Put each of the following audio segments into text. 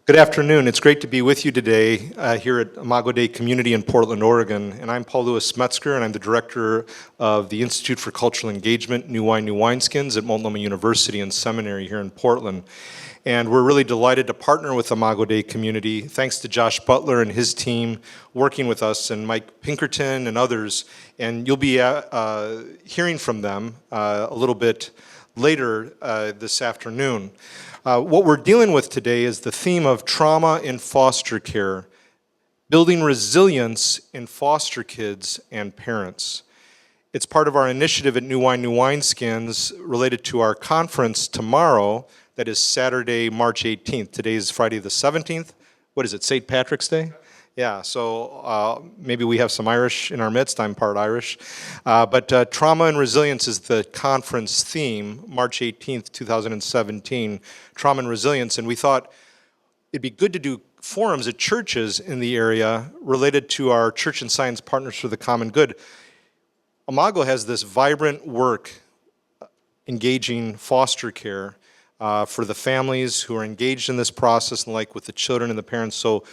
Good afternoon. It's great to be with you today here at Imago Dei Community in Portland, Oregon. And I'm Paul Louis Metzger, and I'm the director of the Institute for Cultural Engagement, New Wine, New Wineskins at Multnomah University and Seminary here in Portland. And we're really delighted to partner with Imago Dei Community. Thanks to Josh Butler and his team working with us, and Mike Pinkerton and others. And you'll be hearing from them a little bit later this afternoon. What we're dealing with today is the theme of trauma in foster care, building resilience in foster kids and parents. It's part of our initiative at New Wine, New Wineskins related to our conference tomorrow, that is Saturday, March 18th. Today is Friday the 17th. What is it, St. Patrick's Day? Yeah, so maybe we have some Irish in our midst. I'm part Irish. But trauma and resilience is the conference theme, March 18th, 2017, trauma and resilience. And we thought it'd be good to do forums at churches in the area related to our Church and Science Partners for the Common Good. Imago has this vibrant work engaging foster care for the families who are engaged in this process, and like with the children and the parents. So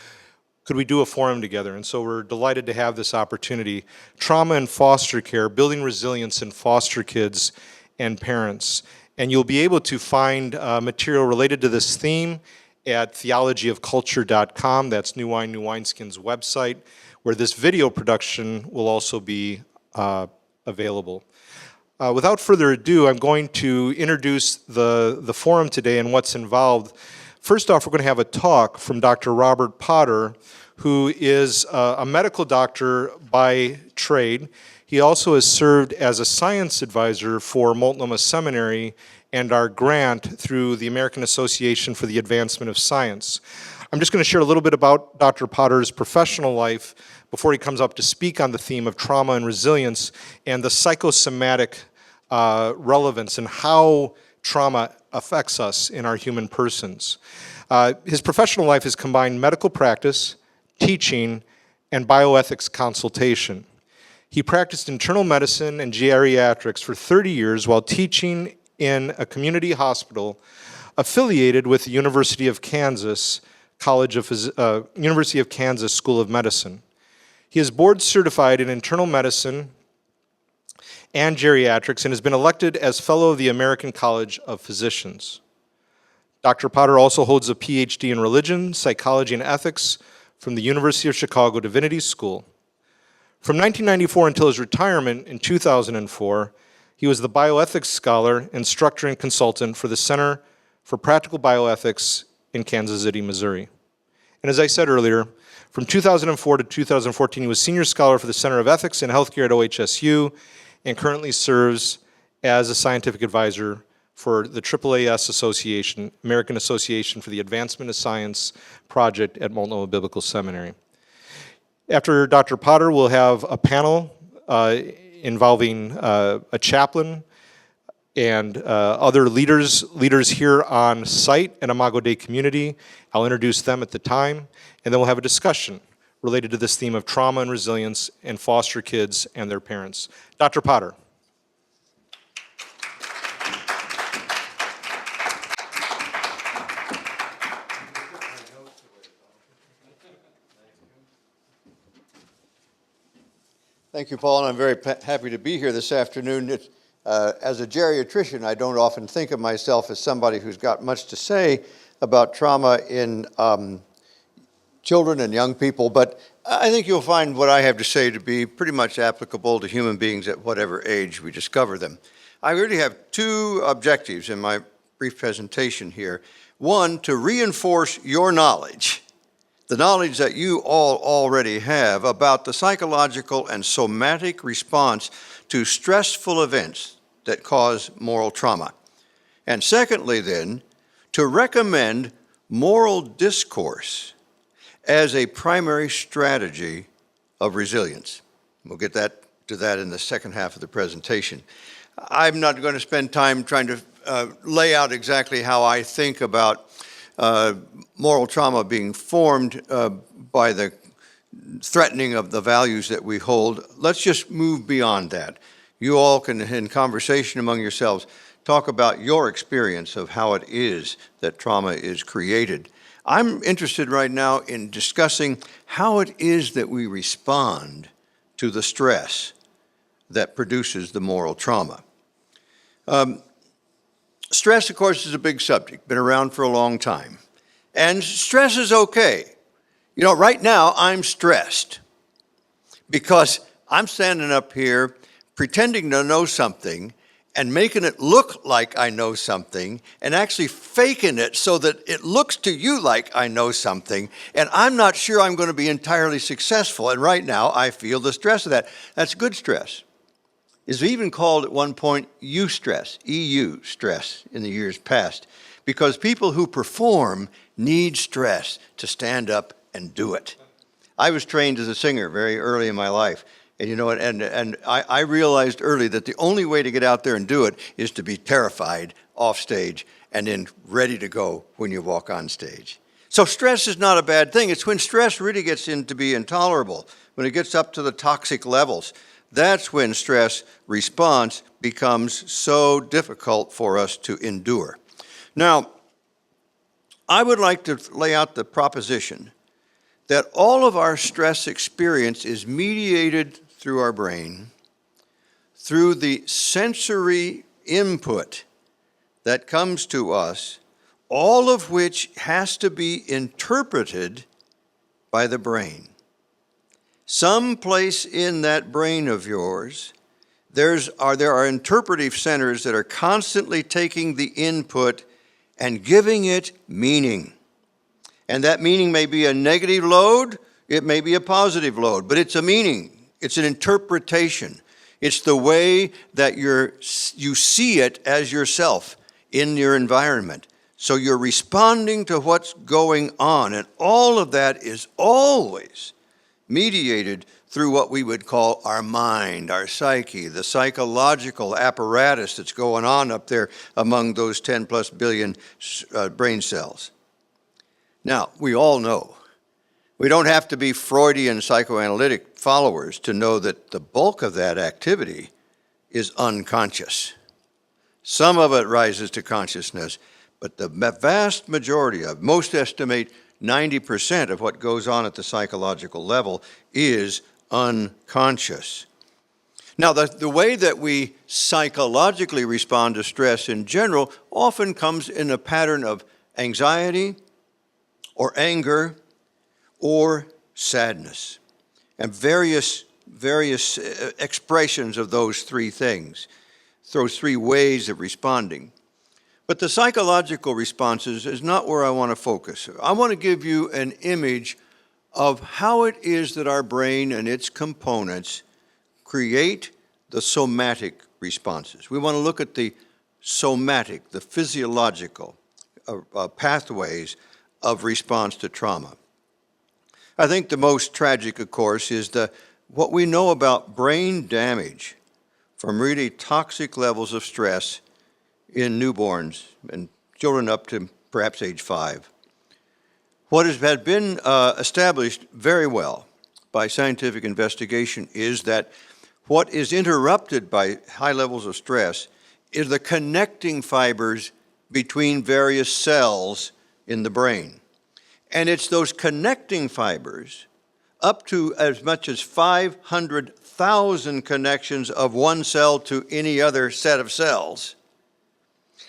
could we do a forum together? And so we're delighted to have this opportunity. Trauma and foster care, building resilience in foster kids and parents. And you'll be able to find material related to this theme at theologyofculture.com. That's New Wine, New Wineskins website, where this video production will also be available. Without further ado, I'm going to introduce the forum today and what's involved. First off, we're going to have a talk from Dr. Robert Potter, who is a medical doctor by trade. He also has served as a science advisor for Multnomah Seminary and our grant through the American Association for the Advancement of Science. I'm just going to share a little bit about Dr. Potter's professional life before he comes up to speak on the theme of trauma and resilience and the psychosomatic relevance and how trauma affects us in our human persons. His professional life has combined medical practice, teaching, and bioethics consultation. He practiced internal medicine and geriatrics for 30 years while teaching in a community hospital affiliated with the University of Kansas University of Kansas School of Medicine. He is board certified in internal medicine and geriatrics and has been elected as Fellow of the American College of Physicians. Dr. Potter also holds a PhD in religion, psychology, and ethics from the University of Chicago Divinity School. From 1994 until his retirement in 2004, he was the bioethics scholar, instructor, and consultant for the Center for Practical Bioethics in Kansas City, Missouri. And as I said earlier, from 2004 to 2014, he was senior scholar for the Center of Ethics and Healthcare at OHSU, and currently serves as a scientific advisor for the AAAS Association, American Association for the Advancement of Science project at Multnomah Biblical Seminary. After Dr. Potter, we'll have a panel involving a chaplain and other leaders here on site at Imago Dei Community. I'll introduce them at the time, and then we'll have a discussion related to this theme of trauma and resilience in foster kids and their parents. Dr. Potter. Thank you, Paul, and I'm very happy to be here this afternoon. As a geriatrician, I don't often think of myself as somebody who's got much to say about trauma in children and young people, but I think you'll find what I have to say to be pretty much applicable to human beings at whatever age we discover them. I really have two objectives in my brief presentation here. One, to reinforce your knowledge, the knowledge that you all already have about the psychological and somatic response to stressful events that cause moral trauma. And secondly, then, to recommend moral discourse as a primary strategy of resilience. We'll get to that in the second half of the presentation. I'm not going to spend time trying to lay out exactly how I think about moral trauma being formed by the threatening of the values that we hold. Let's just move beyond that. You all can, in conversation among yourselves, talk about your experience of how it is that trauma is created. I'm interested right now in discussing how it is that we respond to the stress that produces the moral trauma. Stress, of course, is a big subject, been around for a long time. And stress is okay. You know, right now I'm stressed because I'm standing up here pretending to know something and making it look like I know something and actually faking it so that it looks to you like I know something, and I'm not sure I'm going to be entirely successful. And right now I feel the stress of that. That's good stress. It's even called at one point eustress, EU stress in the years past, because people who perform need stress to stand up and do it. I was trained as a singer very early in my life. And you know, and I realized early that the only way to get out there and do it is to be terrified off stage and then ready to go when you walk on stage. So stress is not a bad thing. It's when stress really gets to be intolerable, when it gets up to the toxic levels. That's when stress response becomes so difficult for us to endure. Now, I would like to lay out the proposition that all of our stress experience is mediated through our brain, through the sensory input that comes to us, all of which has to be interpreted by the brain. Someplace in that brain of yours, there are interpretive centers that are constantly taking the input and giving it meaning. And that meaning may be a negative load, it may be a positive load, but it's a meaning. It's an interpretation. It's the way that you see it as yourself in your environment. So you're responding to what's going on, and all of that is always mediated through what we would call our mind, our psyche, the psychological apparatus that's going on up there among those 10 plus billion brain cells. Now, we all know, we don't have to be Freudian psychoanalytic followers to know that the bulk of that activity is unconscious. Some of it rises to consciousness, but the vast majority of, most estimate 90% of what goes on at the psychological level is unconscious. Now, the way that we psychologically respond to stress in general often comes in a pattern of anxiety, or anger, or sadness, and various expressions of those three things, those three ways of responding. But the psychological responses is not where I want to focus. I want to give you an image of how it is that our brain and its components create the somatic responses. We want to look at the somatic, the physiological pathways of response to trauma. I think the most tragic, of course, is what we know about brain damage from really toxic levels of stress in newborns and children up to perhaps age 5. What had been established very well by scientific investigation is that what is interrupted by high levels of stress is the connecting fibers between various cells in the brain. And it's those connecting fibers, up to as much as 500,000 connections of one cell to any other set of cells.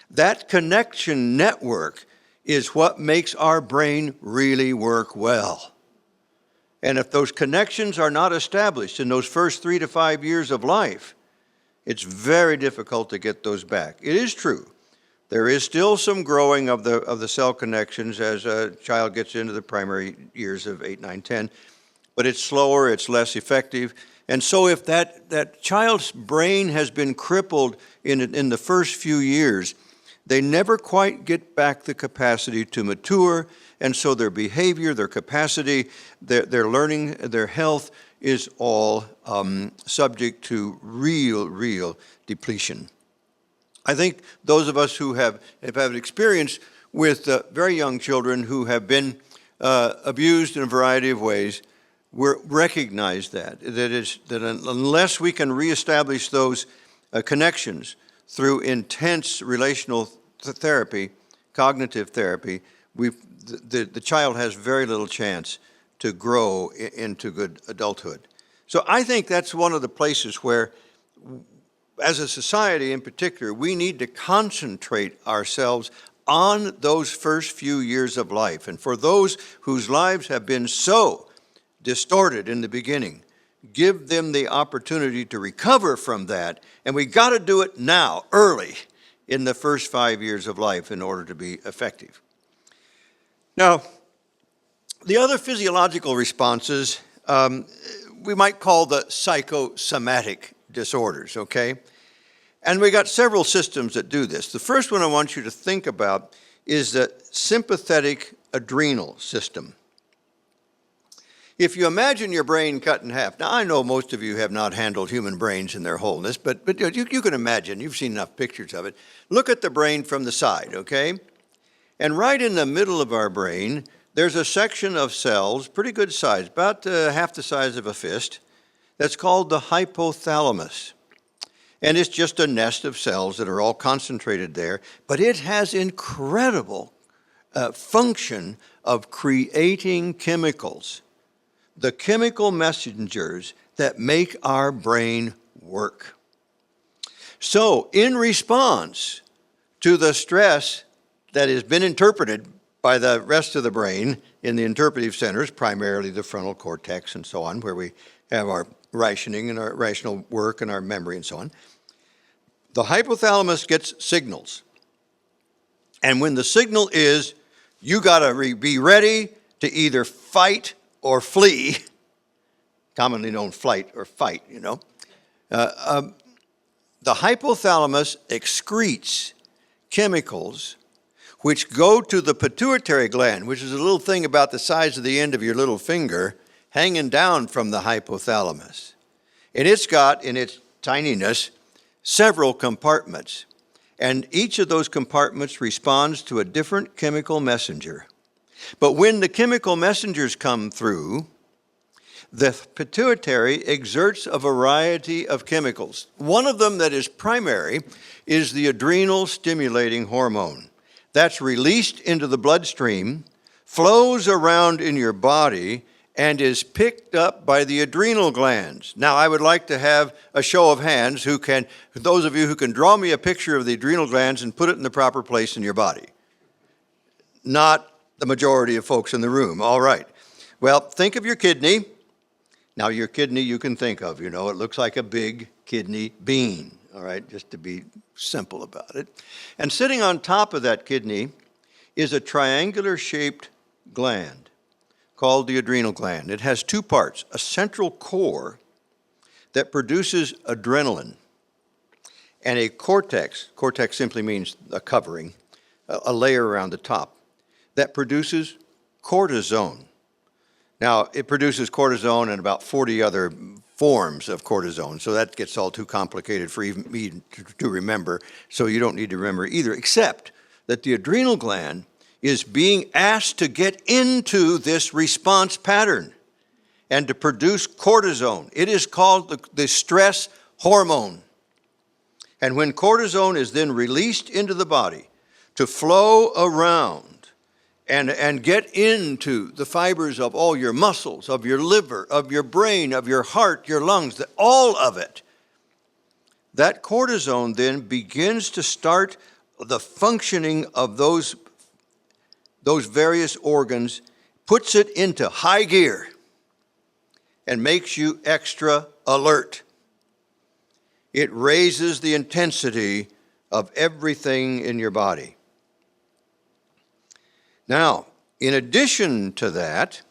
That connection network is what makes our brain really work well. And if those connections are not established in those first 3 to 5 years of life, it's very difficult to get those back. It is true. There is still some growing of the cell connections as a child gets into the primary years of 8, 9, 10, but it's slower, it's less effective. And so if that child's brain has been crippled in the first few years, they never quite get back the capacity to mature, and so their behavior, their capacity, their learning, their health is all subject to real depletion. I think those of us who have had experience with very young children who have been abused in a variety of ways, we recognize that unless we can reestablish those connections through intense relational therapy, cognitive therapy, the child has very little chance to grow into good adulthood. So I think that's one of the places where, as a society in particular, we need to concentrate ourselves on those first few years of life. And for those whose lives have been so distorted in the beginning, give them the opportunity to recover from that. And we got to do it now, early, in the first 5 years of life in order to be effective. Now, the other physiological responses, we might call the psychosomatic disorders, okay? And we got several systems that do this. The first one I want you to think about is the sympathetic adrenal system. If you imagine your brain cut in half, now I know most of you have not handled human brains in their wholeness, but you can imagine, you've seen enough pictures of it. Look at the brain from the side, okay? And right in the middle of our brain, there's a section of cells, pretty good size, about half the size of a fist, that's called the hypothalamus. And it's just a nest of cells that are all concentrated there, but it has incredible function of creating chemicals, the chemical messengers that make our brain work. So in response to the stress that has been interpreted by the rest of the brain in the interpretive centers, primarily the frontal cortex and so on, where we have our rationing and our rational work and our memory and so on, the hypothalamus gets signals. And when the signal is, you got to be ready to either fight or flee, commonly known flight or fight, you know. The hypothalamus excretes chemicals which go to the pituitary gland, which is a little thing about the size of the end of your little finger hanging down from the hypothalamus. And it's got, in its tininess, several compartments. And each of those compartments responds to a different chemical messenger. But when the chemical messengers come through, the pituitary exerts a variety of chemicals. One of them that is primary is the adrenal stimulating hormone. That's released into the bloodstream, flows around in your body, and is picked up by the adrenal glands. Now, I would like to have a show of hands those of you who can draw me a picture of the adrenal glands and put it in the proper place in your body. Not the majority of folks in the room. All right. Well, think of your kidney. Now, your kidney you can think of, it looks like a big kidney bean, all right, just to be simple about it. And sitting on top of that kidney is a triangular-shaped gland called the adrenal gland. It has two parts, a central core that produces adrenaline, and a cortex simply means a covering, a layer around the top, that produces cortisone. Now, it produces cortisone and about 40 other forms of cortisone, so that gets all too complicated for even me to remember, so you don't need to remember either, except that the adrenal gland is being asked to get into this response pattern and to produce cortisone. It is called the stress hormone. And when cortisone is then released into the body to flow around and get into the fibers of all your muscles, of your liver, of your brain, of your heart, your lungs, all of it, that cortisone then begins to start the functioning of those various organs, puts it into high gear, and makes you extra alert. It raises the intensity of everything in your body. Now, in addition to that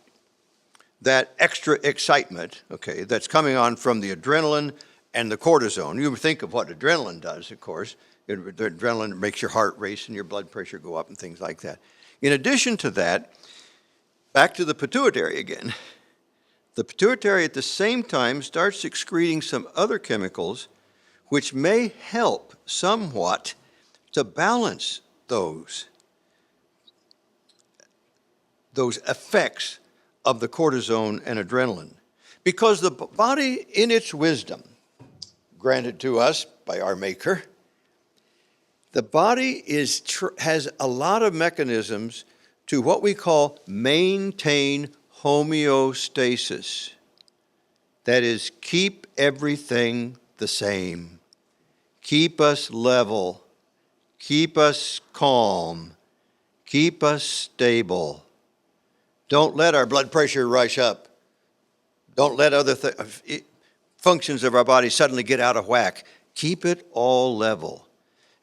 extra excitement, okay, that's coming on from the adrenaline and the cortisone, you think of what adrenaline does, of course. The adrenaline makes your heart race and your blood pressure go up and things like that. In addition to that, back to the pituitary again. The pituitary at the same time starts excreting some other chemicals which may help somewhat to balance those effects of the cortisone and adrenaline. Because the body, in its wisdom, granted to us by our Maker, the body has a lot of mechanisms to what we call maintain homeostasis. That is, keep everything the same. Keep us level. Keep us calm. Keep us stable. Don't let our blood pressure rush up. Don't let other functions of our body suddenly get out of whack. Keep it all level.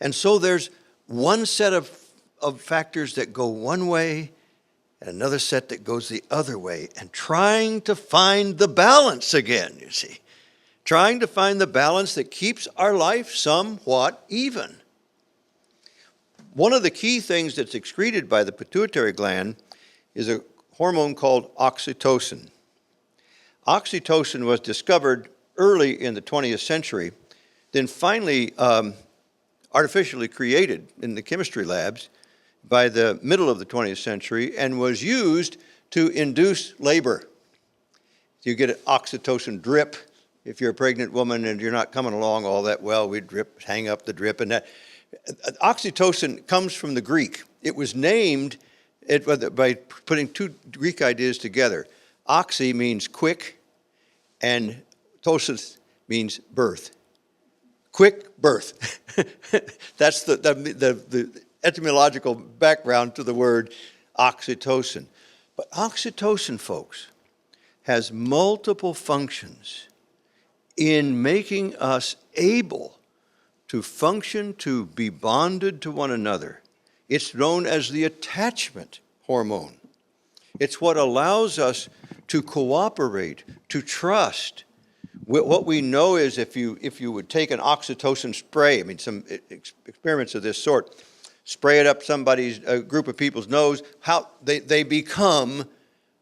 And so there's one set of factors that go one way and another set that goes the other way, and trying to find the balance again, you see. Trying to find the balance that keeps our life somewhat even. One of the key things that's excreted by the pituitary gland is a hormone called oxytocin. Oxytocin was discovered early in the 20th century, then finally artificially created in the chemistry labs by the middle of the 20th century, and was used to induce labor. You get an oxytocin drip. If you're a pregnant woman and you're not coming along all that well, we drip, hang up the drip, and that. Oxytocin comes from the Greek. It was named by putting two Greek ideas together. Oxy means quick, and tosis means birth. Quick birth. That's the etymological background to the word oxytocin. But oxytocin, folks, has multiple functions in making us able to function, to be bonded to one another. It's known as the attachment hormone. It's what allows us to cooperate, to trust. What we know is if you would take an oxytocin spray, some experiments of this sort, spray it up somebody's, a group of people's nose, how they become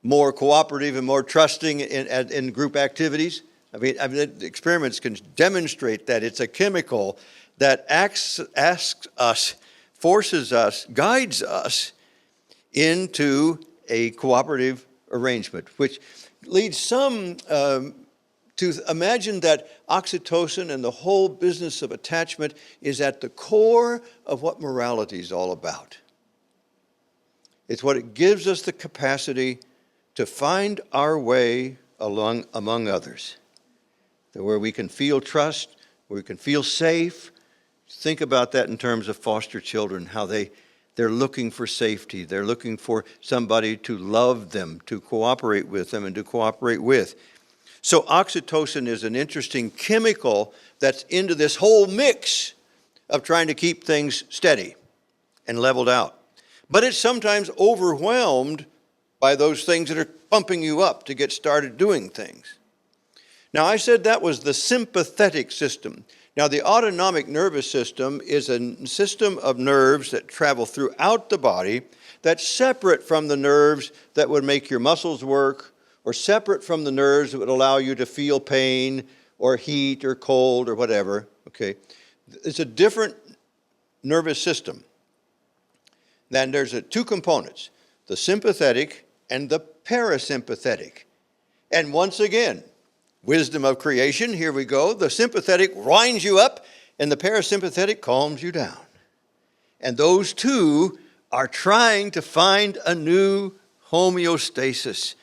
more cooperative and more trusting in group activities. The experiments can demonstrate that it's a chemical that asks us, forces us, guides us into a cooperative arrangement, which leads some to imagine that oxytocin and the whole business of attachment is at the core of what morality is all about. It's what it gives us the capacity to find our way among others, where we can feel trust, where we can feel safe. Think about that in terms of foster children, how they're looking for safety. They're looking for somebody to love them, to cooperate with them, and to cooperate with. So oxytocin is an interesting chemical that's into this whole mix of trying to keep things steady and leveled out. But it's sometimes overwhelmed by those things that are pumping you up to get started doing things. Now, I said that was the sympathetic system. Now, the autonomic nervous system is a system of nerves that travel throughout the body that's separate from the nerves that would make your muscles work, or separate from the nerves that would allow you to feel pain or heat or cold or whatever, okay? It's a different nervous system. Then there's two components, the sympathetic and the parasympathetic. And once again, wisdom of creation, here we go. The sympathetic winds you up and the parasympathetic calms you down. And those two are trying to find a new homeostasis,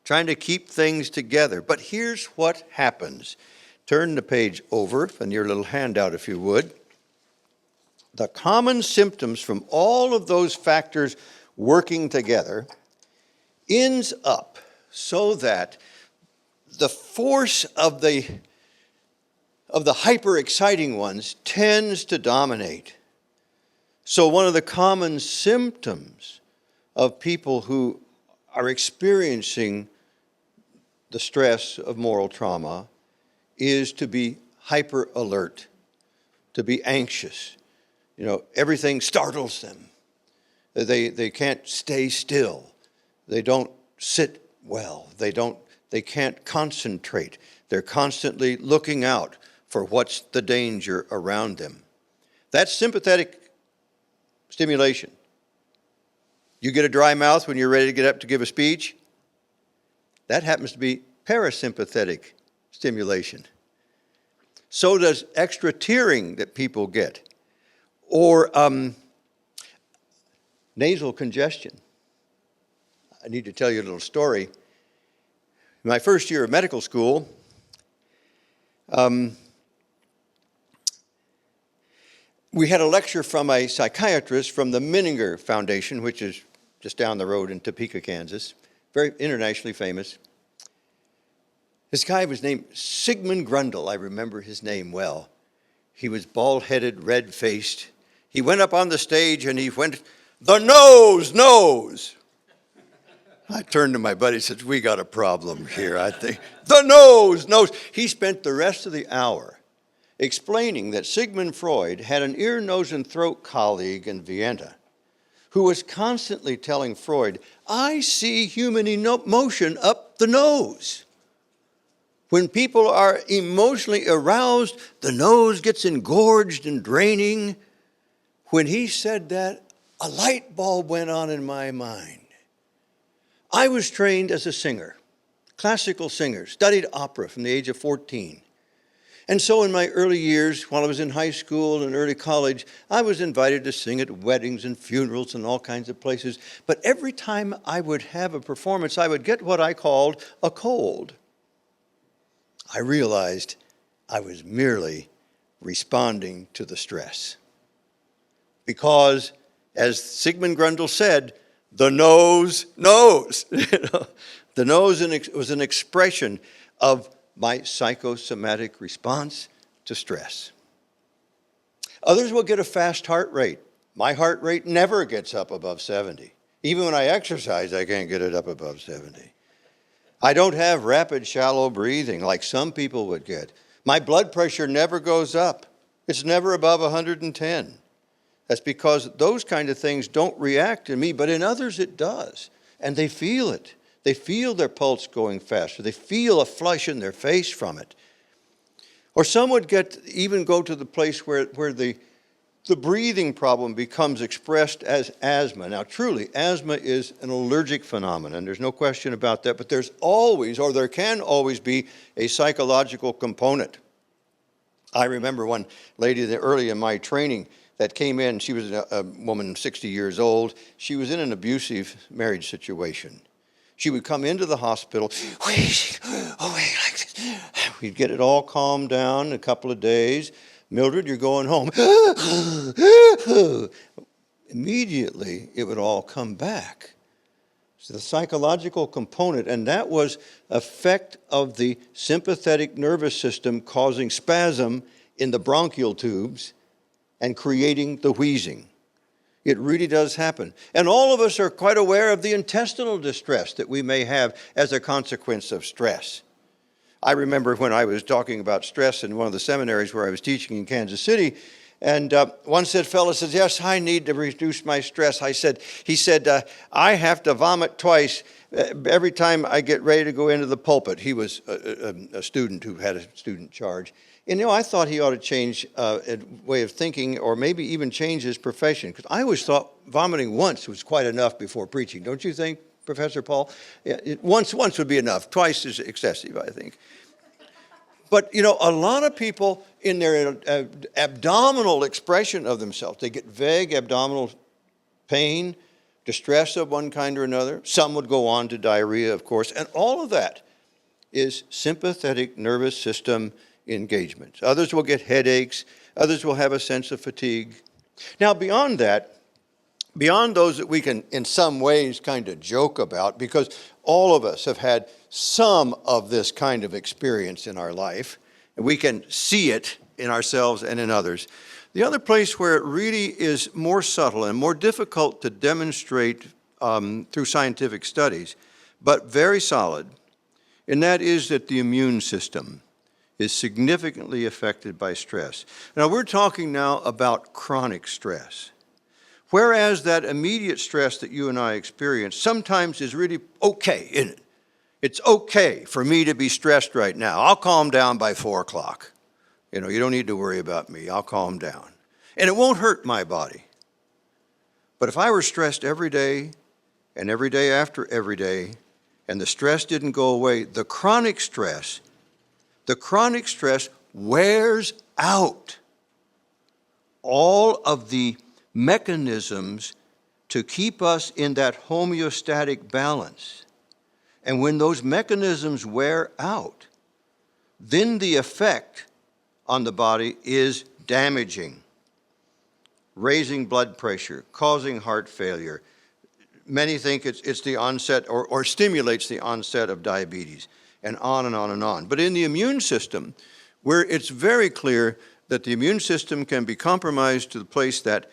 trying to keep things together. But here's what happens. Turn the page over in your little handout, if you would. The common symptoms from all of those factors working together ends up so that the force of the hyper-exciting ones tends to dominate. So one of the common symptoms of people who are experiencing the stress of moral trauma is to be hyper alert, to be anxious. Everything startles them. They can't stay still. They don't sit well. They can't concentrate. They're constantly looking out for what's the danger around them. That's sympathetic stimulation. You get a dry mouth when you're ready to get up to give a speech. That happens to be parasympathetic stimulation. So does extra tearing that people get, or nasal congestion. I need to tell you a little story. In my first year of medical school, we had a lecture from a psychiatrist from the Menninger Foundation, which is just down the road in Topeka, Kansas, very internationally famous. This guy was named Sigmund Grundle. I remember his name well. He was bald-headed, red-faced. He went up on the stage and he went, "The nose knows." I turned to my buddy and said, "We got a problem here, I think." The nose knows. He spent the rest of the hour explaining that Sigmund Freud had an ear, nose, and throat colleague in Vienna who was constantly telling Freud, "I see human emotion up the nose. When people are emotionally aroused, the nose gets engorged and draining." When he said that, a light bulb went on in my mind. I was trained as a singer, classical singer, studied opera from the age of 14. And so in my early years, while I was in high school and early college, I was invited to sing at weddings and funerals and all kinds of places. But every time I would have a performance, I would get what I called a cold. I realized I was merely responding to the stress. Because, as Sigmund Grundle said, the nose knows. The nose was an expression of my psychosomatic response to stress. Others will get a fast heart rate. My heart rate never gets up above 70. Even when I exercise, I can't get it up above 70. I don't have rapid, shallow breathing like some people would get. My blood pressure never goes up. It's never above 110. That's because those kind of things don't react in me, but in others it does. And they feel it. They feel their pulse going faster. They feel a flush in their face from it. Or some would even go to the place where the breathing problem becomes expressed as asthma. Now, truly, asthma is an allergic phenomenon. There's no question about that. But there's always, or there can always be, a psychological component. I remember one lady early in my training that came in. She was a woman 60 years old. She was in an abusive marriage situation. She would come into the hospital, wheezing away like this. We'd get it all calmed down in a couple of days. "Mildred, you're going home." Immediately, it would all come back. So the psychological component, and that was effect of the sympathetic nervous system causing spasm in the bronchial tubes and creating the wheezing. It really does happen. And all of us are quite aware of the intestinal distress that we may have as a consequence of stress. I remember when I was talking about stress in one of the seminaries where I was teaching in Kansas City, and one fellow says, "Yes, I need to reduce my stress." He said, "I have to vomit twice every time I get ready to go into the pulpit." He was a student who had a student charge. And, I thought he ought to change a way of thinking, or maybe even change his profession. Because I always thought vomiting once was quite enough before preaching. Don't you think, Professor Paul? Yeah, once would be enough. Twice is excessive, I think. But, a lot of people in their abdominal expression of themselves, they get vague abdominal pain, distress of one kind or another. Some would go on to diarrhea, of course. And all of that is sympathetic nervous system engagement. Others will get headaches. Others will have a sense of fatigue. Now, beyond that, beyond those that we can in some ways kind of joke about, because all of us have had some of this kind of experience in our life, and we can see it in ourselves and in others. The other place where it really is more subtle and more difficult to demonstrate through scientific studies, but very solid, and that is that the immune system is significantly affected by stress. Now, we're talking now about chronic stress. Whereas that immediate stress that you and I experience sometimes is really okay, isn't it? It's okay for me to be stressed right now. I'll calm down by 4 o'clock. You don't need to worry about me. I'll calm down. And it won't hurt my body. But if I were stressed every day and every day after every day, and the stress didn't go away, the chronic stress wears out all of the mechanisms to keep us in that homeostatic balance. And when those mechanisms wear out, then the effect on the body is damaging, raising blood pressure, causing heart failure. Many think it's the onset or stimulates the onset of diabetes, and on and on and on. But in the immune system, where it's very clear that the immune system can be compromised to the place that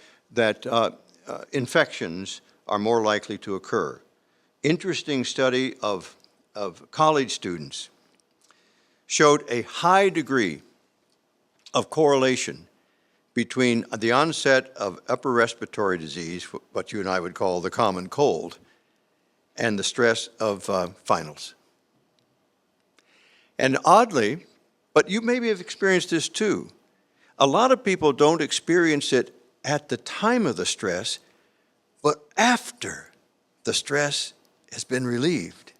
infections are more likely to occur. Interesting study of college students showed a high degree of correlation between the onset of upper respiratory disease, what you and I would call the common cold, and the stress of finals. And oddly, but you maybe have experienced this too, a lot of people don't experience it at the time of the stress, but after the stress has been relieved.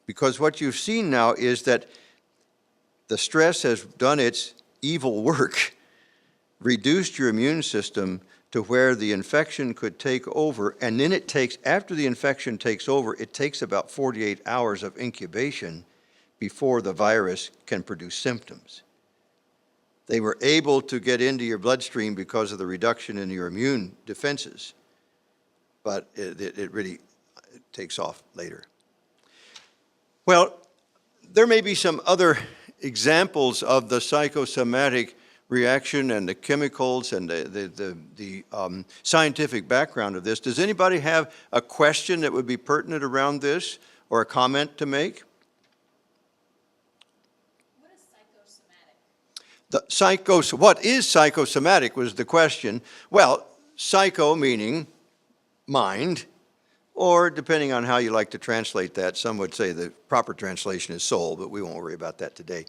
Because what you've seen now is that the stress has done its evil work, reduced your immune system to where the infection could take over, and then it takes, after the infection takes over, it takes about 48 hours of incubation before the virus can produce symptoms. They were able to get into your bloodstream because of the reduction in your immune defenses, but it really takes off later. Well, there may be some other examples of the psychosomatic reaction and the chemicals and the scientific background of this. Does anybody have a question that would be pertinent around this or a comment to make? What is psychosomatic? What is psychosomatic was the question. Well, psycho meaning mind, or depending on how you like to translate that, some would say the proper translation is soul, but we won't worry about that today.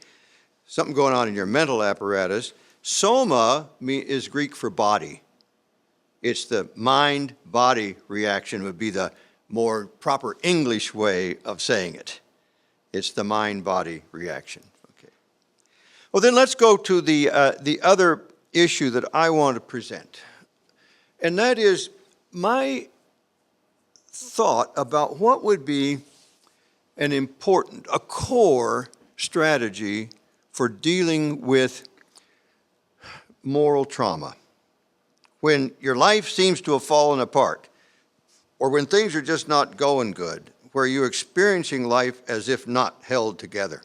Something going on in your mental apparatus. Soma is Greek for body. It's the mind-body reaction would be the more proper English way of saying it. It's the mind-body reaction. Okay. Well, then let's go to the other issue that I want to present. And that is my thought about what would be a core strategy for dealing with moral trauma. When your life seems to have fallen apart, or when things are just not going good, where you're experiencing life as if not held together.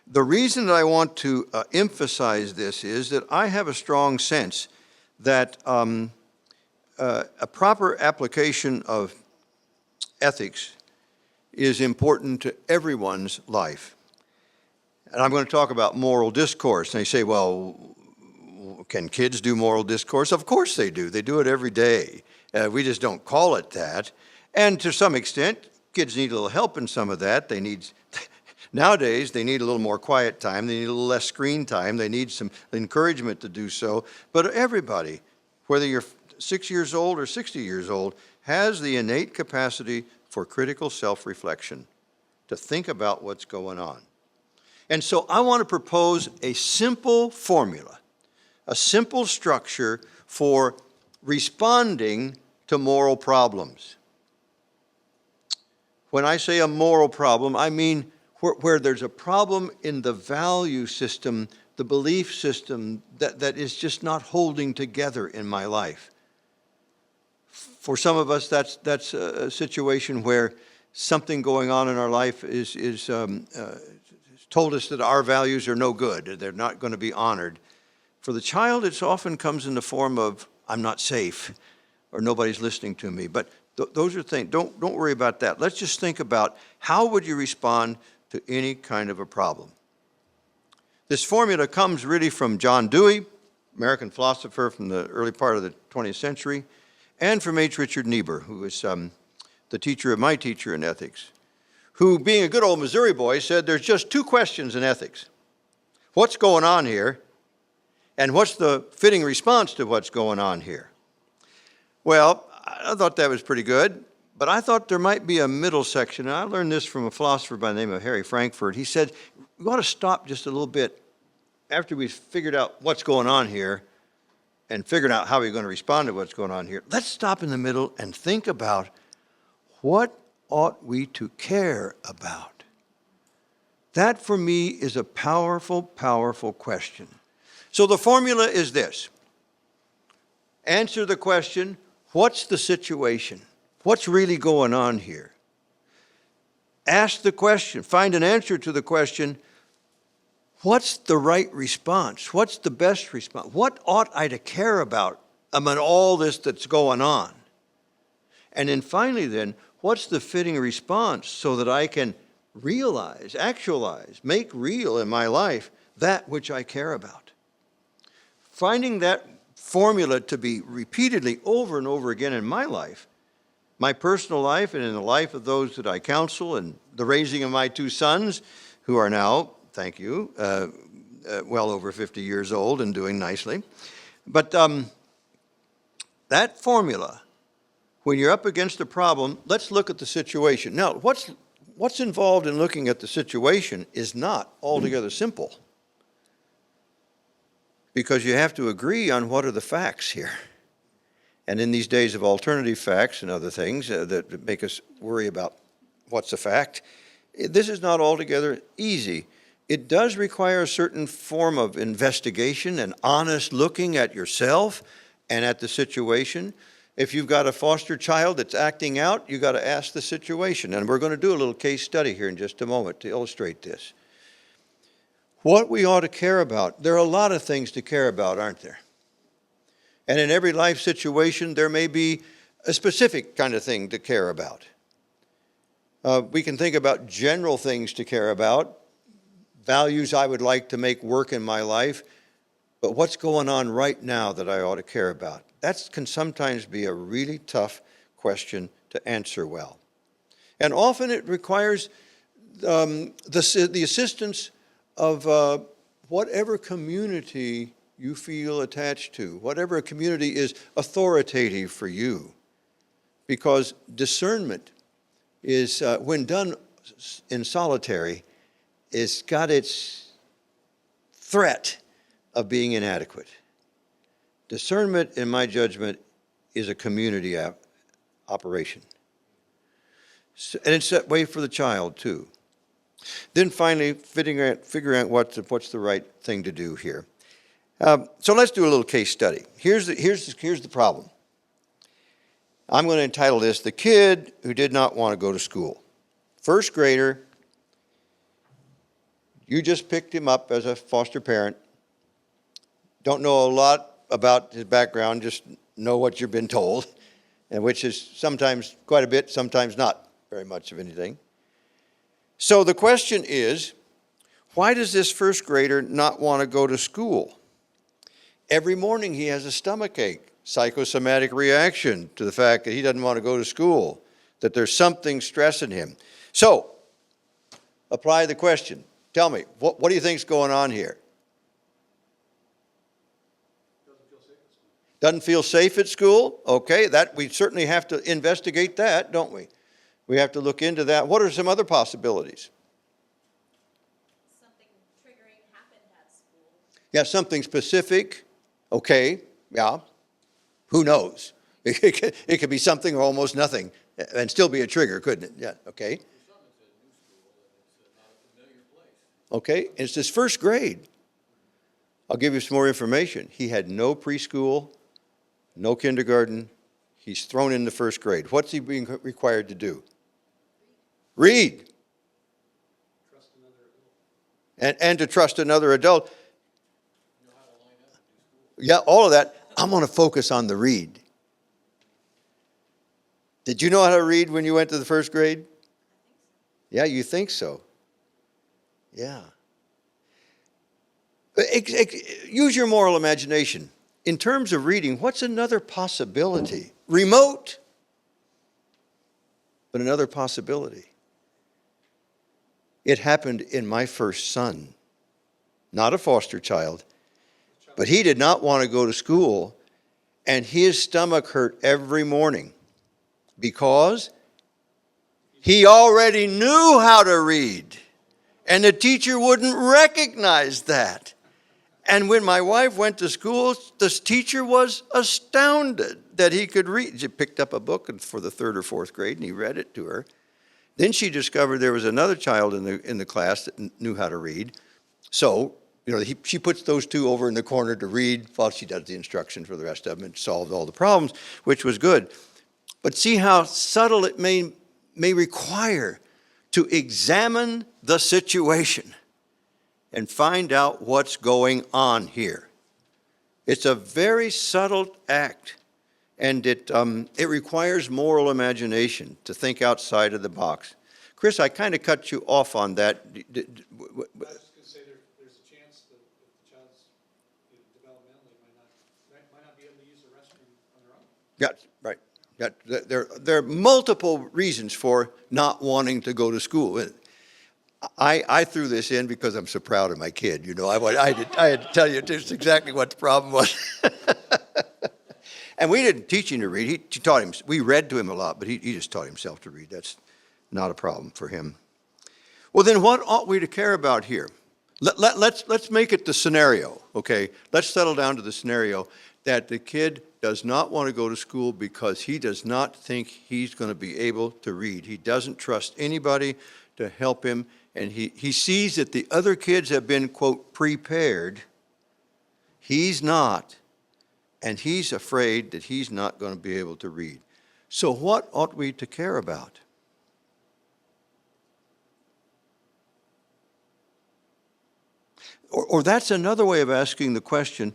The reason that I want to emphasize this is that I have a strong sense that a proper application of ethics is important to everyone's life. And I'm going to talk about moral discourse. And they say, well, can kids do moral discourse? Of course they do. They do it every day. We just don't call it that. And to some extent, kids need a little help in some of that. Nowadays, they need a little more quiet time. They need a little less screen time. They need some encouragement to do so. But everybody, whether you're 6 years old or 60 years old, has the innate capacity for critical self-reflection, to think about what's going on. And so I want to propose a simple formula, a simple structure for responding to moral problems. When I say a moral problem, I mean where there's a problem in the value system, the belief system that is just not holding together in my life. For some of us, that's a situation where something going on in our life is told us that our values are no good, they're not going to be honored. For the child, it often comes in the form of, I'm not safe, or nobody's listening to me. But those are things, don't worry about that. Let's just think about how would you respond to any kind of a problem. This formula comes really from John Dewey, American philosopher from the early part of the 20th century, and from H. Richard Niebuhr, who was the teacher of my teacher in ethics, who, being a good old Missouri boy, said there's just two questions in ethics. What's going on here? And what's the fitting response to what's going on here? Well, I thought that was pretty good, but I thought there might be a middle section. And I learned this from a philosopher by the name of Harry Frankfurt. He said, we ought to stop just a little bit after we've figured out what's going on here and figuring out how you're going to respond to what's going on here, let's stop in the middle and think about what ought we to care about? That, for me, is a powerful, powerful question. So the formula is this. Answer the question, what's the situation? What's really going on here? Ask the question, find an answer to the question, what's the right response? What's the best response? What ought I to care about among all this that's going on? And then finally then, what's the fitting response so that I can realize, actualize, make real in my life that which I care about? Finding that formula to be repeatedly over and over again in my life, my personal life and in the life of those that I counsel and the raising of my two sons who are now, thank you, well over 50 years old and doing nicely. But that formula, when you're up against a problem, let's look at the situation. Now, what's involved in looking at the situation is not altogether simple, because you have to agree on what are the facts here. And in these days of alternative facts and other things that make us worry about what's a fact, this is not altogether easy. It does require a certain form of investigation and honest looking at yourself and at the situation. If you've got a foster child that's acting out, you've got to ask the situation. And we're going to do a little case study here in just a moment to illustrate this. What we ought to care about. There are a lot of things to care about, aren't there? And in every life situation, there may be a specific kind of thing to care about. We can think about general things to care about, values I would like to make work in my life, but what's going on right now that I ought to care about? That can sometimes be a really tough question to answer well. And often it requires the assistance of whatever community you feel attached to, whatever community is authoritative for you. Because discernment is, when done in solitary, it's got its threat of being inadequate. Discernment, in my judgment, is a community operation. And it's that way for the child, too. Then finally, figuring out what's the right thing to do here. So let's do a little case study. Here's the problem. I'm going to entitle this, The Kid Who Did Not Want to Go to School. First grader, you just picked him up as a foster parent. Don't know a lot about his background, just know what you've been told, and which is sometimes quite a bit, sometimes not very much of anything. So the question is, why does this first grader not want to go to school? Every morning he has a stomach ache, psychosomatic reaction to the fact that he doesn't want to go to school, that there's something stressing him. So, apply the question. Tell me, what do you think's going on here? Doesn't feel safe at school? Okay, that we certainly have to investigate that, don't we? We have to look into that. What are some other possibilities? Something triggering happened at school. Yeah, something specific. Okay, yeah. Who knows? It could be something or almost nothing and still be a trigger, couldn't it? Yeah, okay. Okay, it's his first grade. I'll give you some more information. He had no preschool, no kindergarten. He's thrown into first grade. What's he being required to do? Read. Trust another adult. And to trust another adult. Yeah, all of that. I'm going to focus on the read. Did you know how to read when you went to the first grade? Yeah, you think so. Yeah. Use your moral imagination. In terms of reading, what's another possibility? Remote, but another possibility. It happened in my first son, not a foster child, but he did not want to go to school, and his stomach hurt every morning because he already knew how to read, and the teacher wouldn't recognize that. And when my wife went to school, this teacher was astounded that he could read. She picked up a book for the 3rd or 4th grade, and he read it to her. Then she discovered there was another child in the class that knew how to read. So, she puts those two over in the corner to read while she does the instruction for the rest of them and solved all the problems, which was good. But see how subtle it may require to examine the situation and find out what's going on here. It's a very subtle act, and it requires moral imagination to think outside of the box. Chris, I kind of cut you off on that. I was just going to say there's a chance that if the child's developmentally might not be able to use the restroom on their own. Yeah, right. There are multiple reasons for not wanting to go to school. I threw this in because I'm so proud of my kid. I had to tell you just exactly what the problem was. And we didn't teach him to read. He taught him. We read to him a lot, but he just taught himself to read. That's not a problem for him. Well, then what ought we to care about here? Let's make it the scenario, okay? Let's settle down to the scenario that the kid does not want to go to school because he does not think he's going to be able to read. He doesn't trust anybody to help him, and he sees that the other kids have been, quote, prepared. He's not, and he's afraid that he's not going to be able to read. So what ought we to care about? Or that's another way of asking the question,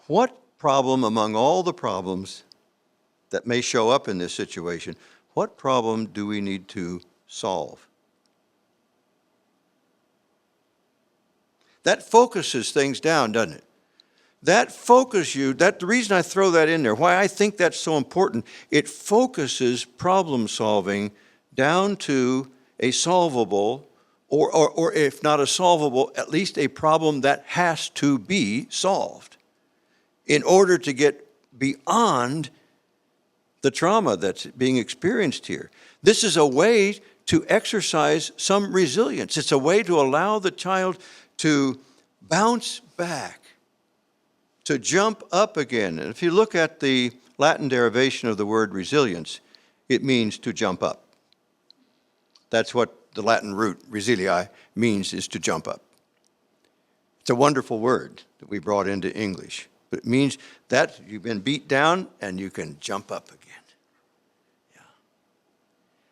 what problem among all the problems that may show up in this situation, what problem do we need to solve? That focuses things down, doesn't it? The reason I throw that in there, why I think that's so important, it focuses problem solving down to a solvable, or if not a solvable, at least a problem that has to be solved in order to get beyond the trauma that's being experienced here. This is a way to exercise some resilience. It's a way to allow the child to bounce back, to jump up again. And if you look at the Latin derivation of the word resilience, it means to jump up. That's what the Latin root, resilii, means, is to jump up. It's a wonderful word that we brought into English, but it means that you've been beat down and you can jump up again. Yeah.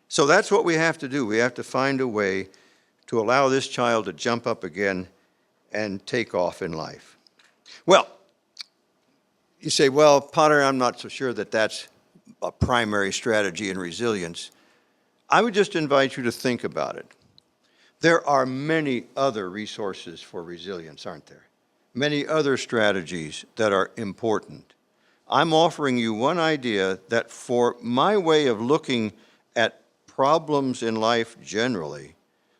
So that's what we have to do. We have to find a way to allow this child to jump up again and take off in life. Well, you say, well, Potter, I'm not so sure that that's a primary strategy in resilience. I would just invite you to think about it. There are many other resources for resilience, aren't there? Many other strategies that are important. I'm offering you one idea that for my way of looking at problems in life generally,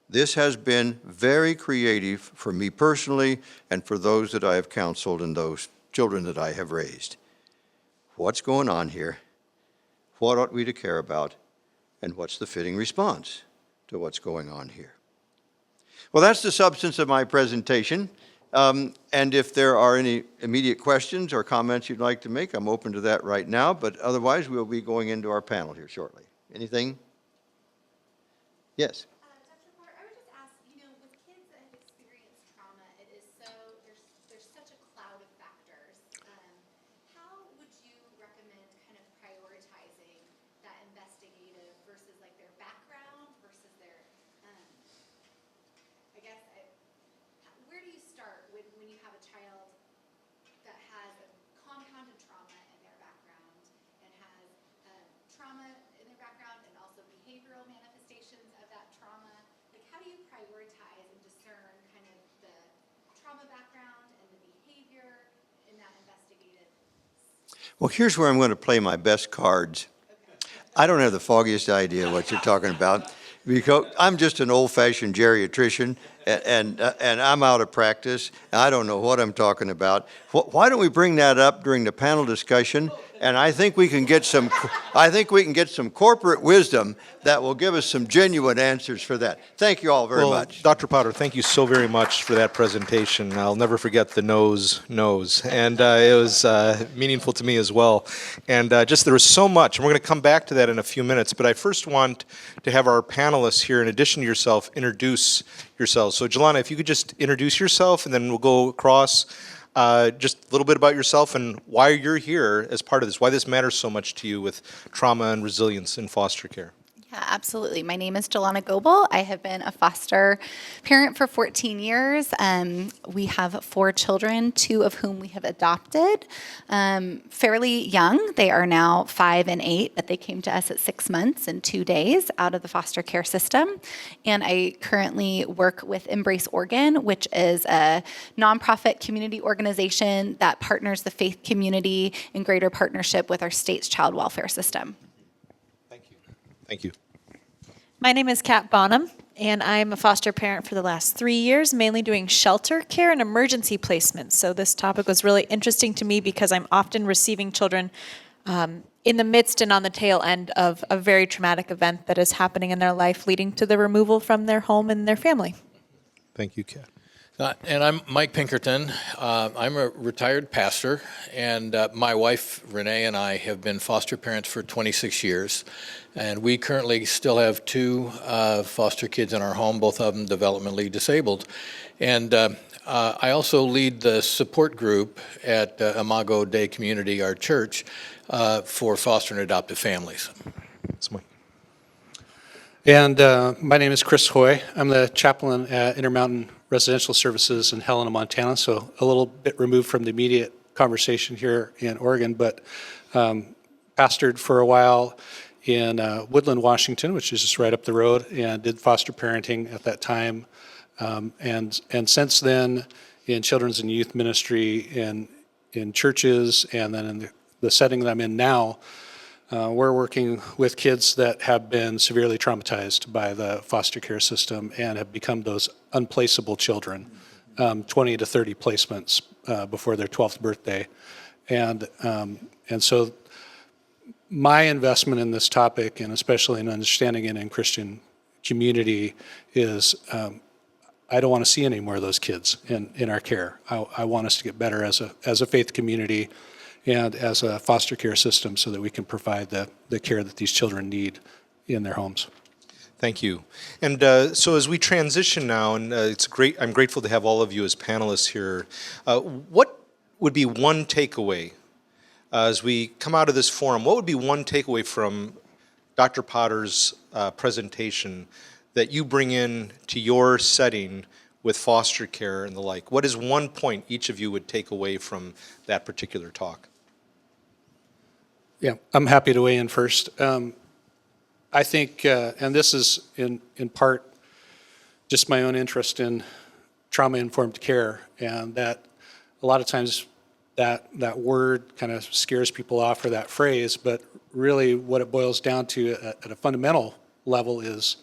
this has been very creative for me personally and for those that I have counseled and those children that I have raised. What's going on here? What ought we to care about? And what's the fitting response to what's going on here? Well, that's the substance of my presentation. And if there are any immediate questions or comments you'd like to make, I'm open to that right now. But otherwise, we'll be going into our panel here shortly. Anything? Yes. Dr. Potter, I would just ask, with kids that have experienced trauma, there's such a cloud of factors. How would you recommend kind of prioritizing that investigative versus like their background versus their, where do you start when you have a child that has a compounded trauma in their background and has trauma in their background and also behavioral manifestations of that trauma? Like, how do you prioritize and discern kind of the trauma background and the behavior in that investigative? Well, here's where I'm going to play my best cards. I don't have the foggiest idea what you're talking about because I'm just an old-fashioned geriatrician and I'm out of practice. I don't know what I'm talking about. Why don't we bring that up during the panel discussion And I think we can get some corporate wisdom that will give us some genuine answers for that. Thank you all very much. Dr. Potter, thank you so very much for that presentation. I'll never forget the nose, and it was meaningful to me as well. And just there was so much, and we're going to come back to that in a few minutes, but I first want to have our panelists here, in addition to yourself, introduce yourselves. So Jelana, if you could just introduce yourself, and then we'll go across just a little bit about yourself and why you're here as part of this, why this matters so much to you with trauma and resilience in foster care. Yeah, absolutely. My name is Jelana Goebel. I have been a foster parent for 14 years. We have 4 children, 2 of whom we have adopted fairly young. They are now 5 and 8, but they came to us at 6 months and 2 days out of the foster care system. And I currently work with Embrace Oregon, which is a nonprofit community organization that partners the faith community in greater partnership with our state's child welfare system. Thank you. My name is Kat Bonham, and I'm a foster parent for the last 3 years, mainly doing shelter care and emergency placement. So this topic was really interesting to me because I'm often receiving children in the midst and on the tail end of a very traumatic event that is happening in their life, leading to the removal from their home and their family. Thank you, Kat. And I'm Mike Pinkerton. I'm a retired pastor, and my wife, Renee, and I have been foster parents for 26 years. And we currently still have 2 foster kids in our home, both of them developmentally disabled. And I also lead the support group at Imago Dei Community, our church, for foster and adoptive families. That's Mike. And my name is Chris Hoy. I'm the chaplain at Intermountain Residential Services in Helena, Montana, so a little bit removed from the immediate conversation here in Oregon, but pastored for a while in Woodland, Washington, which is just right up the road, and did foster parenting at that time. And since then, in children's and youth ministry, in churches, and then in the setting that I'm in now, we're working with kids that have been severely traumatized by the foster care system and have become those unplaceable children, 20 to 30 placements before their 12th birthday. And so my investment in this topic, and especially in understanding it in Christian community, is I don't want to see any more of those kids in our care. I want us to get better as a faith community and as a foster care system so that we can provide the care that these children need in their homes. Thank you. And so as we transition now, and I'm grateful to have all of you as panelists here, what would be one takeaway as we come out of this forum? What would be one takeaway from Dr. Potter's presentation that you bring in to your setting with foster care and the like? What is one point each of you would take away from that particular talk? Yeah, I'm happy to weigh in first. I think, and this is in part just my own interest in trauma-informed care, and that a lot of times that word kind of scares people off, or that phrase, but really what it boils down to at a fundamental level is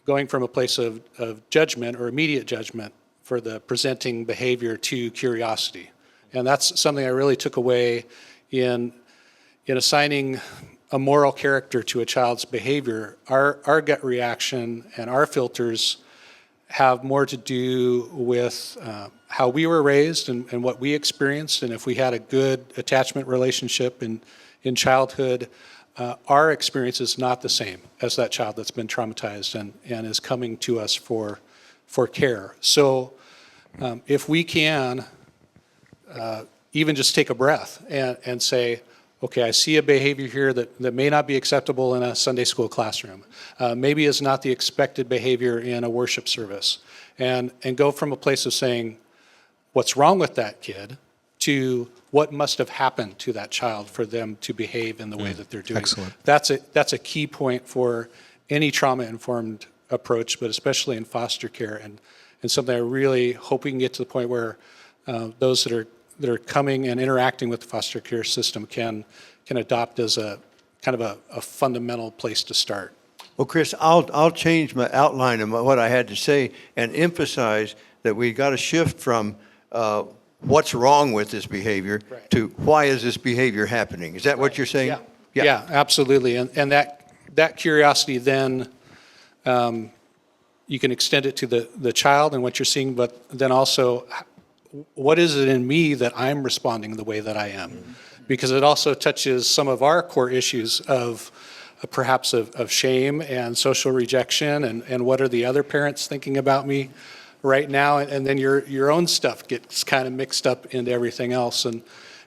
going from a place of judgment or immediate judgment for the presenting behavior to curiosity. And that's something I really took away in assigning a moral character to a child's behavior. Our gut reaction and our filters have more to do with how we were raised and what we experienced, and if we had a good attachment relationship in childhood. Our experience is not the same as that child that's been traumatized and is coming to us for care. So if we can even just take a breath and say, okay, I see a behavior here that may not be acceptable in a Sunday school classroom. Maybe is not the expected behavior in a worship service. And go from a place of saying, what's wrong with that kid, to what must have happened to that child for them to behave in the way that they're doing. Excellent. That's a key point for any trauma-informed approach, but especially in foster care, and something I really hope we can get to the point where those that are coming and interacting with the foster care system can adopt as a kind of a fundamental place to start. Well, Chris, I'll change my outline of what I had to say and emphasize that we got to shift from what's wrong with this behavior Right. to why is this behavior happening? Is that what you're saying? Yeah, absolutely. And that curiosity then, you can extend it to the child and what you're seeing, but then also, what is it in me that I'm responding the way that I am? Because it also touches some of our core issues of perhaps of shame and social rejection, and what are the other parents thinking about me right now? And then your own stuff gets kind of mixed up into everything else. And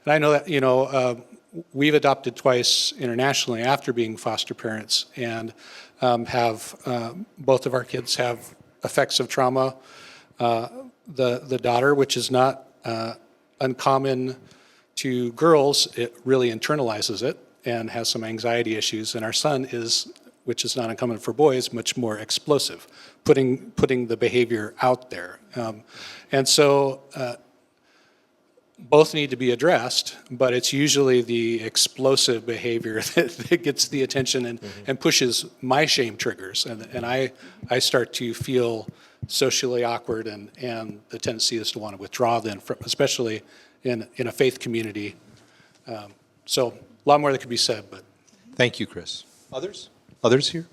I know that, we've adopted twice internationally after being foster parents, and have both of our kids have effects of trauma. The daughter, which is not uncommon to girls, it really internalizes it and has some anxiety issues. And our son is, which is not uncommon for boys, much more explosive, putting the behavior out there. And so both need to be addressed, but it's usually the explosive behavior that gets the attention and pushes my shame triggers. And I start to feel socially awkward, and the tendency is to want to withdraw then, especially in a faith community. So a lot more that could be said, but. Thank you, Chris. Others? Others here?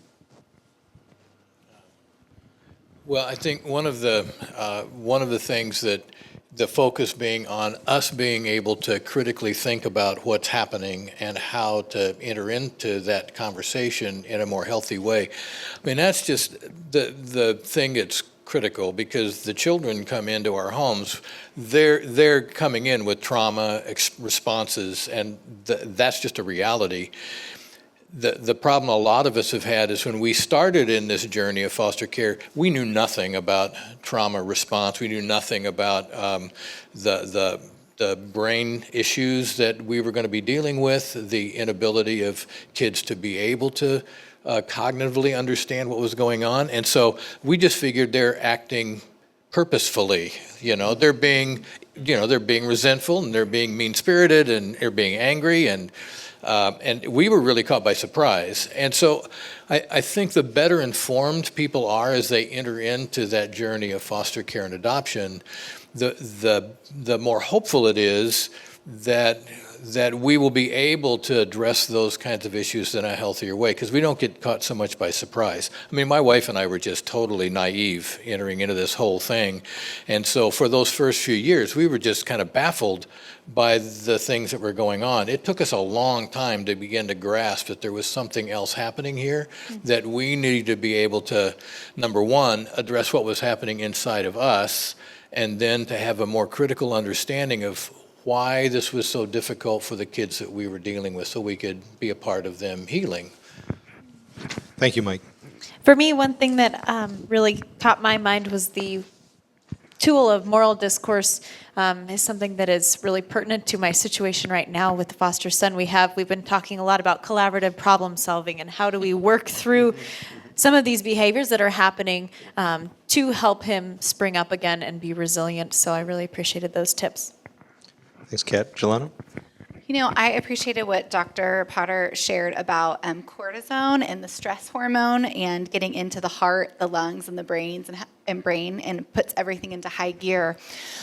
Well, I think one of the things that the focus being on us being able to critically think about what's happening and how to enter into that conversation in a more healthy way. I mean, that's just the thing that's critical, because the children come into our homes, they're coming in with trauma responses, and that's just a reality. The problem a lot of us have had is when we started in this journey of foster care, we knew nothing about trauma response. We knew nothing about the brain issues that we were going to be dealing with, the inability of kids to be able to cognitively understand what was going on. And so we just figured they're acting purposefully. They're being resentful, and they're being mean-spirited, and they're being angry, and we were really caught by surprise. And so I think the better informed people are as they enter into that journey of foster care and adoption, the more hopeful it is that we will be able to address those kinds of issues in a healthier way, because we don't get caught so much by surprise. I mean, my wife and I were just totally naive entering into this whole thing. And so for those first few years, we were just kind of baffled by the things that were going on. It took us a long time to begin to grasp that there was something else happening here, that we needed to be able to, number one, address what was happening inside of us, and then to have a more critical understanding of why this was so difficult for the kids that we were dealing with, so we could be a part of them healing. Thank you, Mike. For me, one thing that really caught my mind was the tool of moral discourse is something that is really pertinent to my situation right now with the foster son we have. We've been talking a lot about collaborative problem solving and how do we work through some of these behaviors that are happening to help him spring up again and be resilient. So I really appreciated those tips. Thanks, Kat. Jelena? I appreciated what Dr. Potter shared about cortisone and the stress hormone and getting into the heart, the lungs, and the brain, and puts everything into high gear.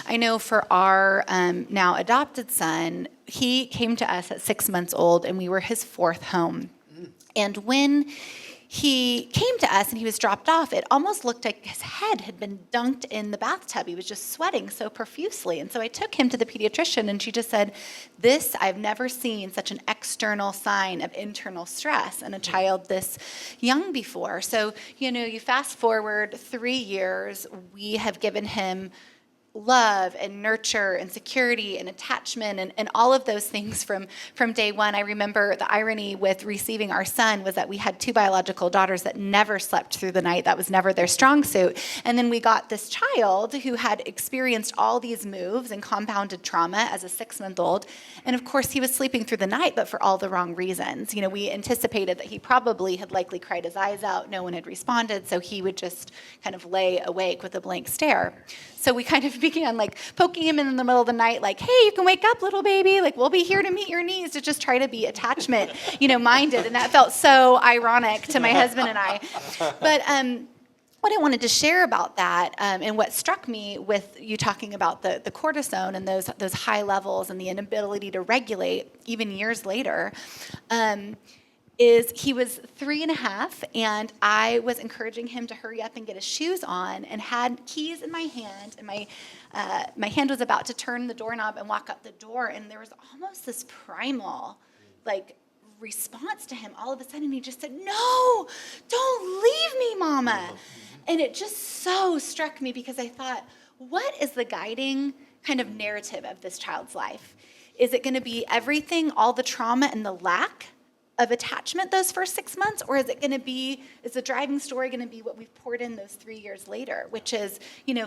I know for our now adopted son, he came to us at 6 months old, and we were his fourth home. And when he came to us and he was dropped off, it almost looked like his head had been dunked in the bathtub. He was just sweating so profusely. And so I took him to the pediatrician, and she just said, I've never seen such an external sign of internal stress in a child this young before. So, you fast forward 3 years, we have given him love and nurture and security and attachment and all of those things from day one. I remember the irony with receiving our son was that we had 2 biological daughters that never slept through the night. That was never their strong suit. And then we got this child who had experienced all these moves and compounded trauma as a 6-month-old. And of course, he was sleeping through the night, but for all the wrong reasons. We anticipated that he probably had likely cried his eyes out. No one had responded, so he would just kind of lay awake with a blank stare. So we kind of began poking him in the middle of the night, hey, you can wake up, little baby. We'll be here to meet your needs, to just try to be attachment, minded. And that felt so ironic to my husband and I. But what I wanted to share about that, and what struck me with you talking about the cortisone and those high levels and the inability to regulate even years later, is he was 3.5, and I was encouraging him to hurry up and get his shoes on, and had keys in my hand, and my hand was about to turn the doorknob and walk up the door, and there was almost this primal, like, response to him. All of a sudden, he just said, "No, don't leave me, Mama." And it just so struck me, because I thought, what is the guiding kind of narrative of this child's life? Is it going to be everything, all the trauma and the lack of attachment those first 6 months? Or is it going to be, is the driving story going to be what we've poured in those 3 years later, which is,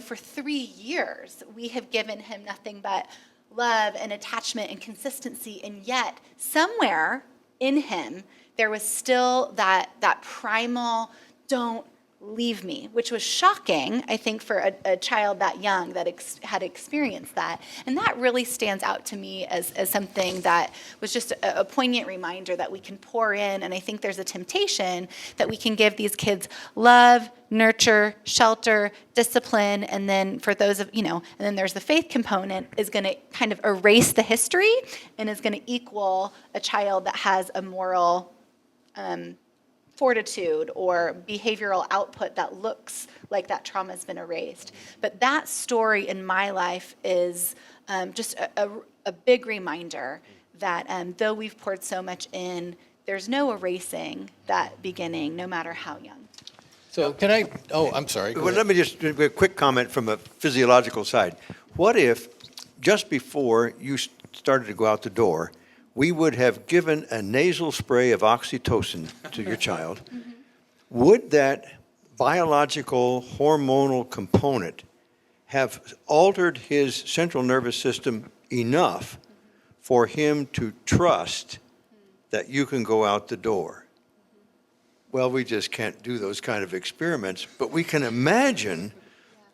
for 3 years, we have given him nothing but love and attachment and consistency, and yet somewhere in him, there was still that primal, don't leave me, which was shocking, I think, for a child that young that had experienced that. And that really stands out to me as something that was just a poignant reminder that we can pour in. And I think there's a temptation that we can give these kids love, nurture, shelter, discipline, and then for those of, and then there's the faith component is going to kind of erase the history and is going to equal a child that has a moral fortitude or behavioral output that looks like that trauma has been erased. But that story in my life is just a big reminder that though we've poured so much in, there's no erasing that beginning, no matter how young. So I'm sorry. Go Well, ahead. let me just do a quick comment from a physiological side. What if just before you started to go out the door, we would have given a nasal spray of oxytocin to your child? Would that biological hormonal component have altered his central nervous system enough for him to trust that you can go out the door? Well, we just can't do those kind of experiments, but we can imagine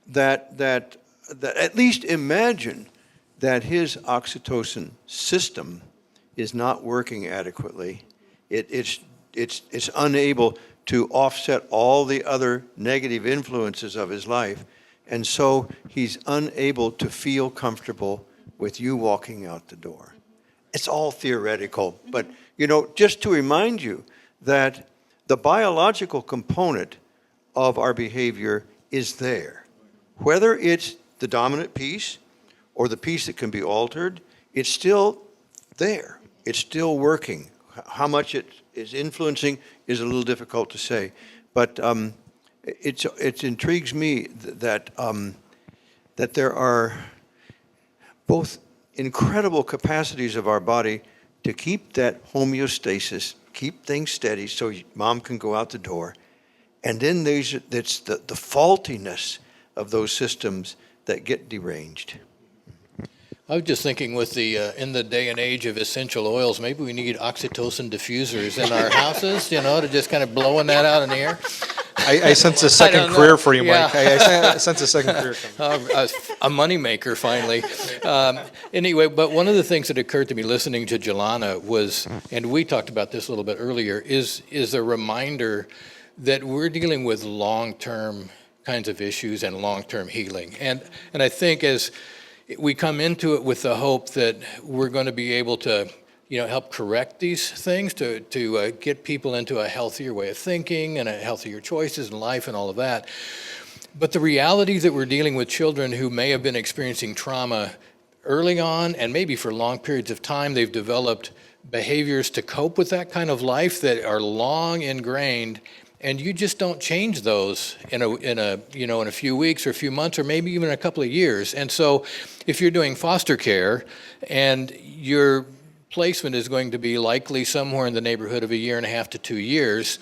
that at least imagine that his oxytocin system is not working adequately. It's unable to offset all the other negative influences of his life, and so he's unable to feel comfortable with you walking out the door. It's all theoretical, but just to remind you that the biological component of our behavior is there. Whether it's the dominant piece or the piece that can be altered, it's still there. It's still working. How much it is influencing is a little difficult to say, but it intrigues me that there are both incredible capacities of our body to keep that homeostasis, keep things steady so mom can go out the door, and then it's the faultiness of those systems that get deranged. I was just thinking with the in the day and age of essential oils, maybe we need oxytocin diffusers in our houses, to just kind of blowing that out in the air. I sense a second career for you, Mike. Yeah. I sense a second career coming. A moneymaker, finally. Anyway, but one of the things that occurred to me listening to Jelana was, and we talked about this a little bit earlier, is a reminder that we're dealing with long-term kinds of issues and long-term healing. And I think as we come into it with the hope that we're going to be able to, help correct these things, to get people into a healthier way of thinking and a healthier choices in life and all of that. But the reality that we're dealing with children who may have been experiencing trauma early on, and maybe for long periods of time, they've developed behaviors to cope with that kind of life that are long ingrained, and you just don't change those in a few weeks or a few months or maybe even a couple of years. And so if you're doing foster care and your placement is going to be likely somewhere in the neighborhood of 1.5 to 2 years,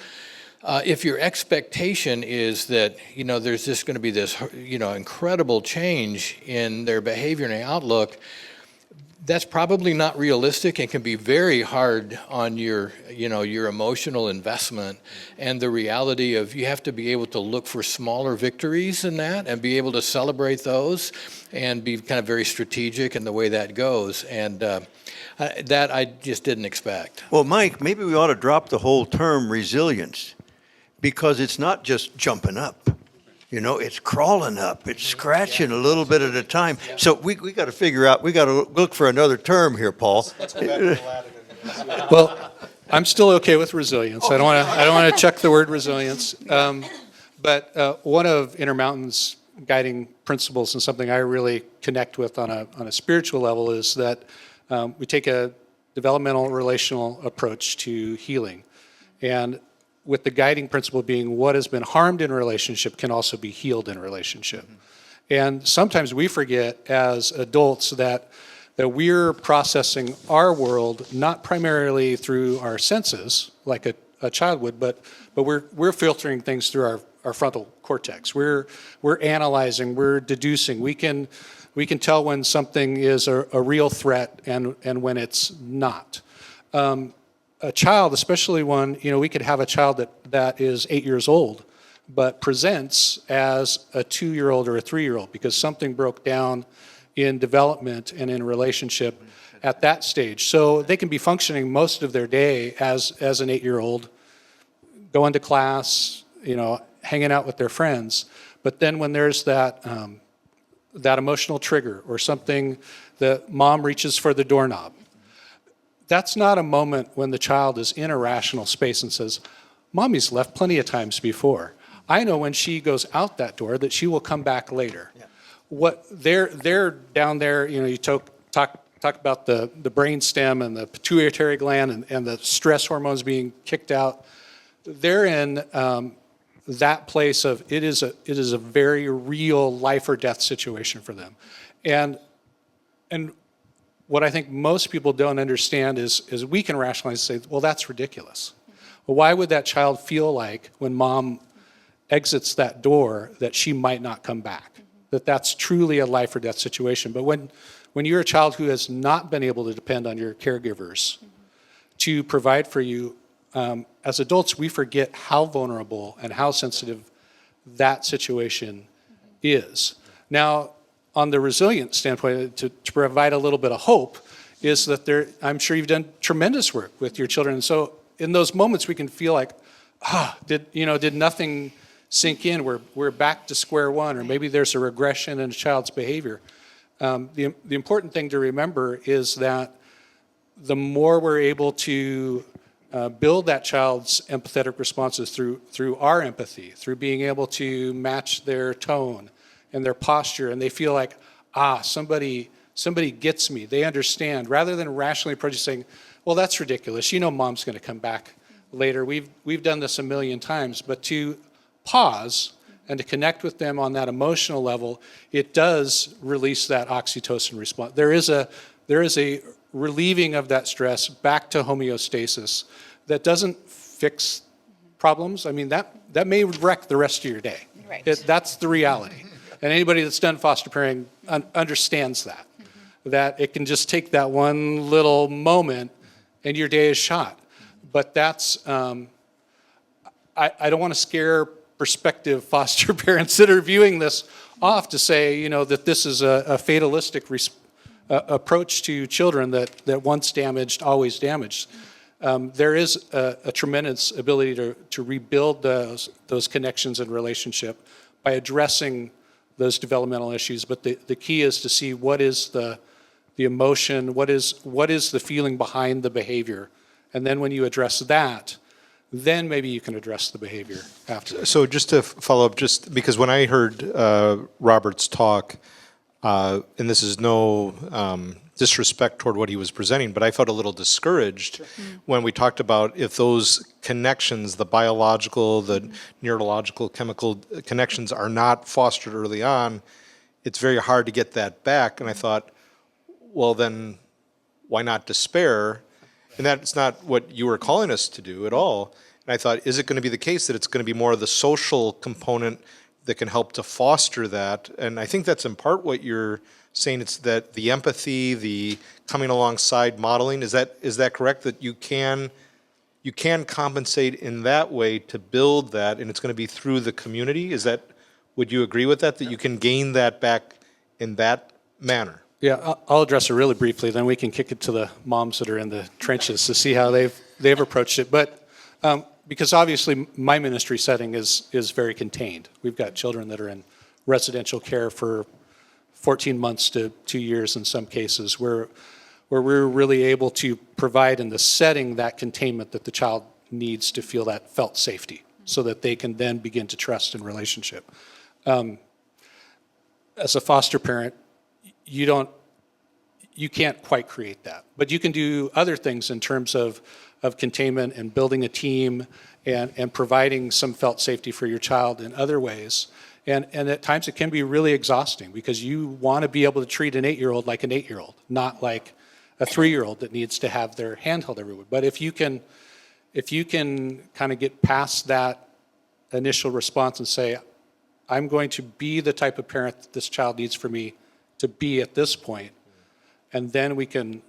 if your expectation is that, there's just going to be this, incredible change in their behavior and outlook, that's probably not realistic and can be very hard on your emotional investment, and the reality of you have to be able to look for smaller victories in that and be able to celebrate those and be kind of very strategic in the way that goes. And that I just didn't expect. Well, Mike, maybe we ought to drop the whole term resilience, because it's not just jumping up. You know, it's crawling up, it's scratching a little bit at a time. So we got to figure out, we got to look for another term here, Paul. Well, I'm still okay with resilience. I don't want to chuck the word resilience. But one of Intermountain's guiding principles and something I really connect with on a spiritual level is that we take a developmental relational approach to healing. And with the guiding principle being what has been harmed in relationship can also be healed in relationship. And sometimes we forget as adults that we're processing our world not primarily through our senses, like a child would, but we're filtering things through our frontal cortex. We're analyzing, we're deducing. We can tell when something is a real threat and when it's not. A child, especially one, we could have a child that is 8 years old, but presents as a 2-year-old or a 3-year-old because something broke down in development and in relationship at that stage. So they can be functioning most of their day as an 8-year-old, going to class, hanging out with their friends. But then when there's that emotional trigger or something, that mom reaches for the doorknob, that's not a moment when the child is in a rational space and says, Mommy's left plenty of times before. I know when she goes out that door that she will come back later. Yeah. What they're down there, you talk about the brain stem and the pituitary gland and the stress hormones being kicked out. They're in that place of it is a very real life or death situation for them. And what I think most people don't understand is we can rationalize and say, well, that's ridiculous. Well, why would that child feel like when mom exits that door that she might not come back? That's truly a life or death situation. But when you're a child who has not been able to depend on your caregivers to provide for you, as adults, we forget how vulnerable and how sensitive that situation is. Now, on the resilient standpoint, to provide a little bit of hope, is that I'm sure you've done tremendous work with your children. And so in those moments, we can feel like, did nothing sink in? We're back to square one, or maybe there's a regression in a child's behavior. The important thing to remember is that the more we're able to build that child's empathetic responses through our empathy, through being able to match their tone and their posture, and they feel like, somebody gets me, they understand, rather than rationally approaching saying, well, that's ridiculous, mom's going to come back later. We've done this a million times, but to pause and to connect with them on that emotional level, it does release that oxytocin response. There is a relieving of that stress back to homeostasis that doesn't fix problems. I mean, that may wreck the rest of your day. Right. That's the reality. And anybody that's done foster parenting understands that. That it can just take that one little moment and your day is shot. But that's, I don't want to scare prospective foster parents that are viewing this off to say, that this is a fatalistic approach to children that once damaged, always damaged. There is a tremendous ability to rebuild those connections and relationship by addressing those developmental issues. But the key is to see what is the emotion, what is the feeling behind the behavior. And then when you address that, then maybe you can address the behavior after. So just to follow up, just because when I heard Robert's talk, and this is no disrespect toward what he was presenting, but I felt a little discouraged when we talked about if those connections, the biological, the neurological, chemical connections are not fostered early on, it's very hard to get that back. And I thought, well, then why not despair? And that's not what you were calling us to do at all. And I thought, is it going to be the case that it's going to be more of the social component that can help to foster that? And I think that's in part what you're saying. It's that the empathy, the coming alongside modeling, is that correct? That you can compensate in that way to build that, and it's going to be through the community? Would you agree with that you can gain that back in that manner? Yeah, I'll address it really briefly, then we can kick it to the moms that are in the trenches to see how they've approached it. But because obviously my ministry setting is very contained. We've got children that are in residential care for 14 months to 2 years in some cases, where we're really able to provide in the setting that containment that the child needs to feel that felt safety, so that they can then begin to trust in relationship. As a foster parent, you can't quite create that, but you can do other things in terms of containment and building a team and providing some felt safety for your child in other ways. And at times it can be really exhausting, because you want to be able to treat an 8-year-old like an 8-year-old, not like a 3-year-old that needs to have their hand held everywhere. But if you can kind of get past that initial response and say, I'm going to be the type of parent that this child needs for me to be at this point, and then we can,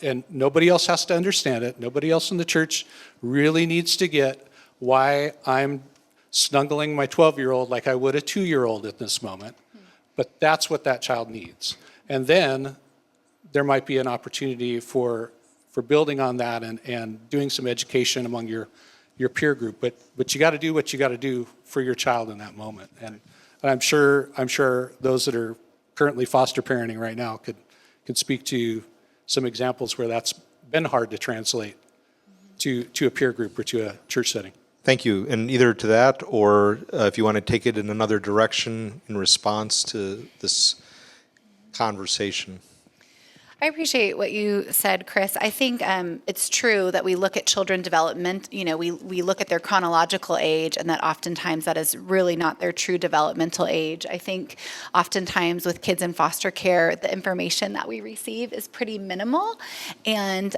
and nobody else has to understand it. Nobody else in the church really needs to get why I'm snuggling my 12-year-old like I would a 2-year-old at this moment. But that's what that child needs. And then there might be an opportunity for building on that and doing some education among your peer group. But you got to do what you got to do for your child in that moment. And I'm sure those that are currently foster parenting right now could speak to some examples where that's been hard to translate to a peer group or to a church setting. Thank you. And either to that, or if you want to take it in another direction in response to this conversation. I appreciate what you said, Chris. I think it's true that we look at children development, we look at their chronological age, and that oftentimes that is really not their true developmental age. I think oftentimes with kids in foster care, the information that we receive is pretty minimal. And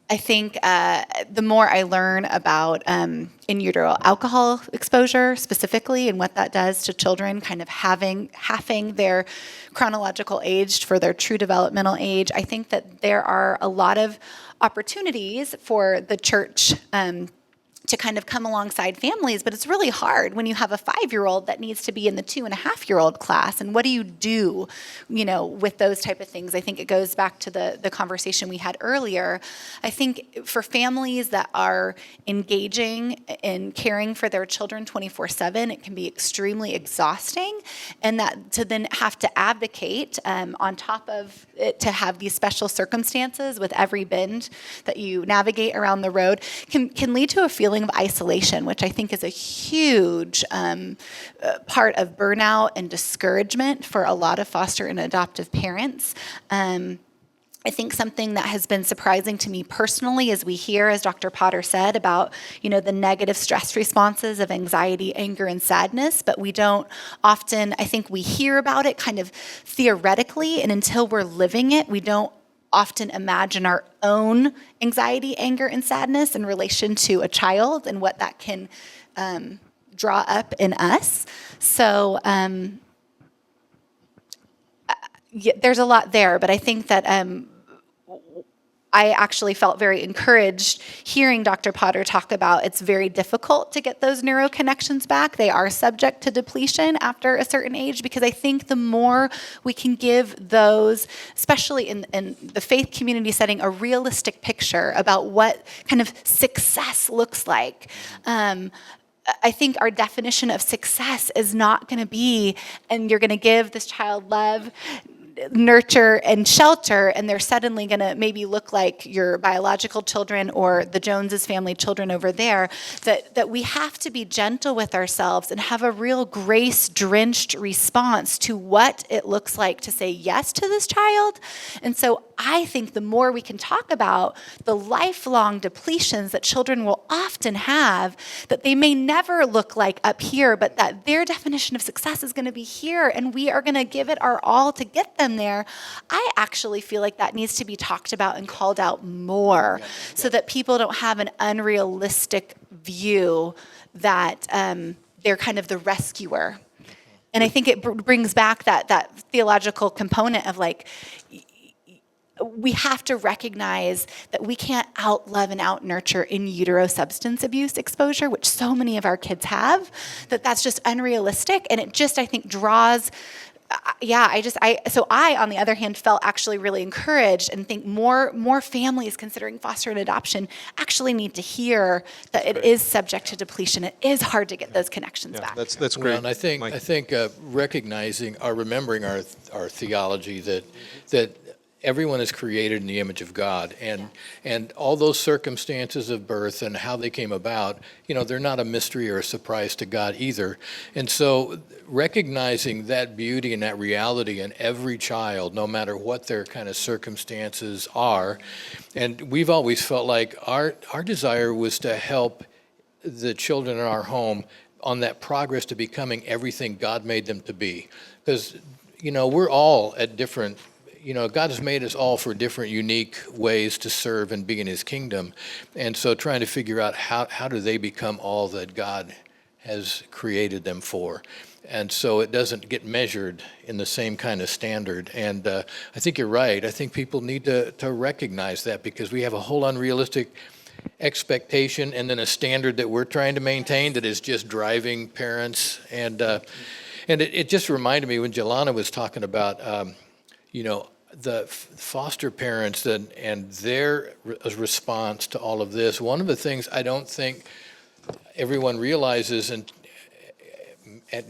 I think the more I learn about in utero alcohol exposure specifically, and what that does to children, kind of halving their chronological age for their true developmental age, I think that there are a lot of opportunities for the church to kind of come alongside families, but it's really hard when you have a 5-year-old that needs to be in the 2.5-year-old class. And what do you do, with those type of things? I think it goes back to the conversation we had earlier. I think for families that are engaging in caring for their children 24/7, it can be extremely exhausting, and that to then have to abdicate on top of it, to have these special circumstances with every bend that you navigate around the road can lead to a feeling of isolation, which I think is a huge part of burnout and discouragement for a lot of foster and adoptive parents. I think something that has been surprising to me personally is we hear, as Dr. Potter said, about the negative stress responses of anxiety, anger, and sadness, but we don't often, I think we hear about it kind of theoretically, and until we're living it, we don't often imagine our own anxiety, anger, and sadness in relation to a child and what that can draw up in us. So there's a lot there, but I think that I actually felt very encouraged hearing Dr. Potter talk about it's very difficult to get those neuro connections back. They are subject to depletion after a certain age, because I think the more we can give those, especially in the faith community setting, a realistic picture about what kind of success looks like. I think our definition of success is not going to be, and you're going to give this child love, nurture, and shelter, and they're suddenly going to maybe look like your biological children or the Joneses family children over there, that we have to be gentle with ourselves and have a real grace-drenched response to what it looks like to say yes to this child. And so I think the more we can talk about the lifelong depletions that children will often have, that they may never look like up here, but that their definition of success is going to be here, and we are going to give it our all to get them there. I actually feel like that needs to be talked about and called out more, so that people don't have an unrealistic view that they're kind of the rescuer. And I think it brings back that theological component of like, we have to recognize that we can't out-love and out-nurture in utero substance abuse exposure, which so many of our kids have, that's just unrealistic. And it just, I think, draws So I, on the other hand, felt actually really encouraged and think more families considering foster and adoption actually need to hear that it is subject to depletion. It is hard to get those connections back. That's Well, great. and I think recognizing or remembering our theology that everyone is created in the image of God, and all those circumstances of birth and how they came about, they're not a mystery or a surprise to God either. And so recognizing that beauty and that reality in every child, no matter what their kind of circumstances are, and we've always felt like our desire was to help the children in our home on that progress to becoming everything God made them to be. Because, we're all at different, God has made us all for different unique ways to serve and be in his kingdom. And so trying to figure out how do they become all that God has created them for. And so it doesn't get measured in the same kind of standard. And I think you're right. I think people need to recognize that, because we have a whole unrealistic expectation and then a standard that we're trying to maintain that is just driving parents. And it just reminded me when Jelana was talking about, the foster parents and their response to all of this. One of the things I don't think everyone realizes, and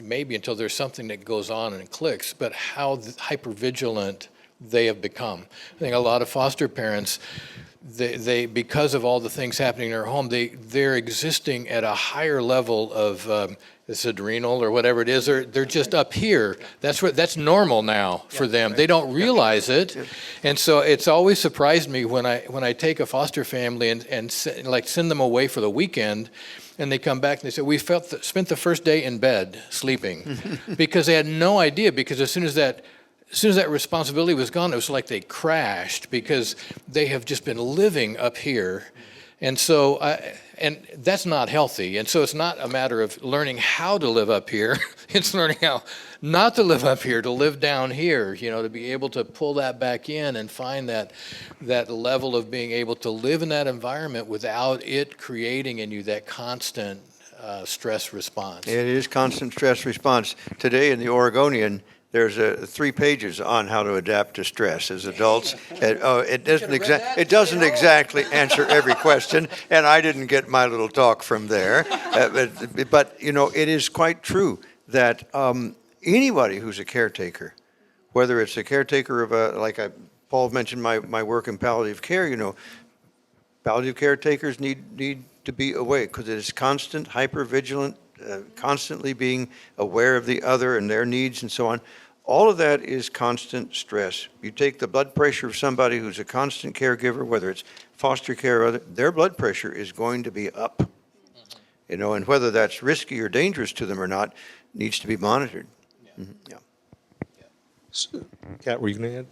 maybe until there's something that goes on and it clicks, but how hypervigilant they have become. I think a lot of foster parents, they because of all the things happening in their home, they're existing at a higher level of this adrenal or whatever it is. They're just up here. That's normal now for them. Right. They don't realize it, and so it's always surprised me when I take a foster family and send them away for the weekend. And they come back and they say, we spent the first day in bed sleeping, because they had no idea. Because as soon as that responsibility was gone, it was like they crashed, because they have just been living up here. And so, and that's not healthy. And so it's not a matter of learning how to live up here. It's learning how not to live up here, to live down here, to be able to pull that back in and find that level of being able to live in that environment without it creating in you that constant stress response. It is constant stress response. Today in the Oregonian, there's 3 pages on how to adapt to stress as adults. It doesn't exactly answer every question, and I didn't get my little talk from there. But it is quite true that anybody who's a caretaker, whether it's a caretaker of Paul mentioned my work in palliative care. Palliative caretakers need to be awake, because it is constant, hypervigilant, constantly being aware of the other and their needs and so on. All of that is constant stress. You take the blood pressure of somebody who's a constant caregiver, whether it's foster care or other, their blood pressure is going to be up. And whether that's risky or dangerous to them or not needs to be monitored. Yeah. Kat, were you going to add?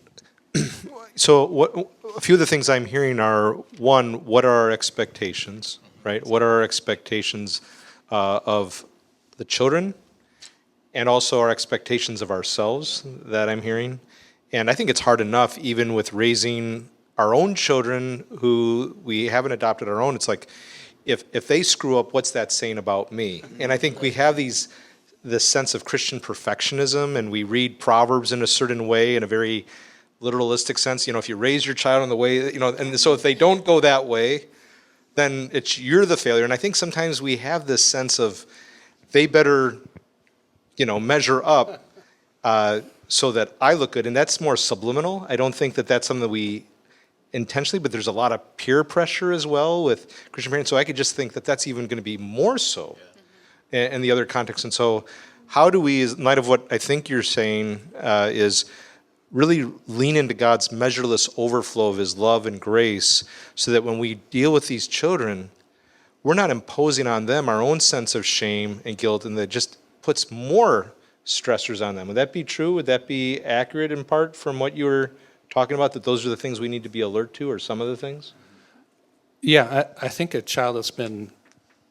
So a few of the things I'm hearing are, one, what are our expectations, right? What are our expectations of the children, and also our expectations of ourselves that I'm hearing? And I think it's hard enough, even with raising our own children who we haven't adopted our own. It's like, if they screw up, what's that saying about me? And I think we have this sense of Christian perfectionism, and we read Proverbs in a certain way, in a very literalistic sense. If you raise your child in the way, and so if they don't go that way, then you're the failure. And I think sometimes we have this sense of they better, measure up so that I look good. And that's more subliminal. I don't think that that's something that we intentionally, but there's a lot of peer pressure as well with Christian parents. So I could just think that that's even going to be more so in the other context. And so how do we, in light of what I think you're saying, is really lean into God's measureless overflow of his love and grace, so that when we deal with these children, we're not imposing on them our own sense of shame and guilt, and that just puts more stressors on them. Would that be true? Would that be accurate in part from what you were talking about, that those are the things we need to be alert to, or some of the things? Yeah, I think a child that's been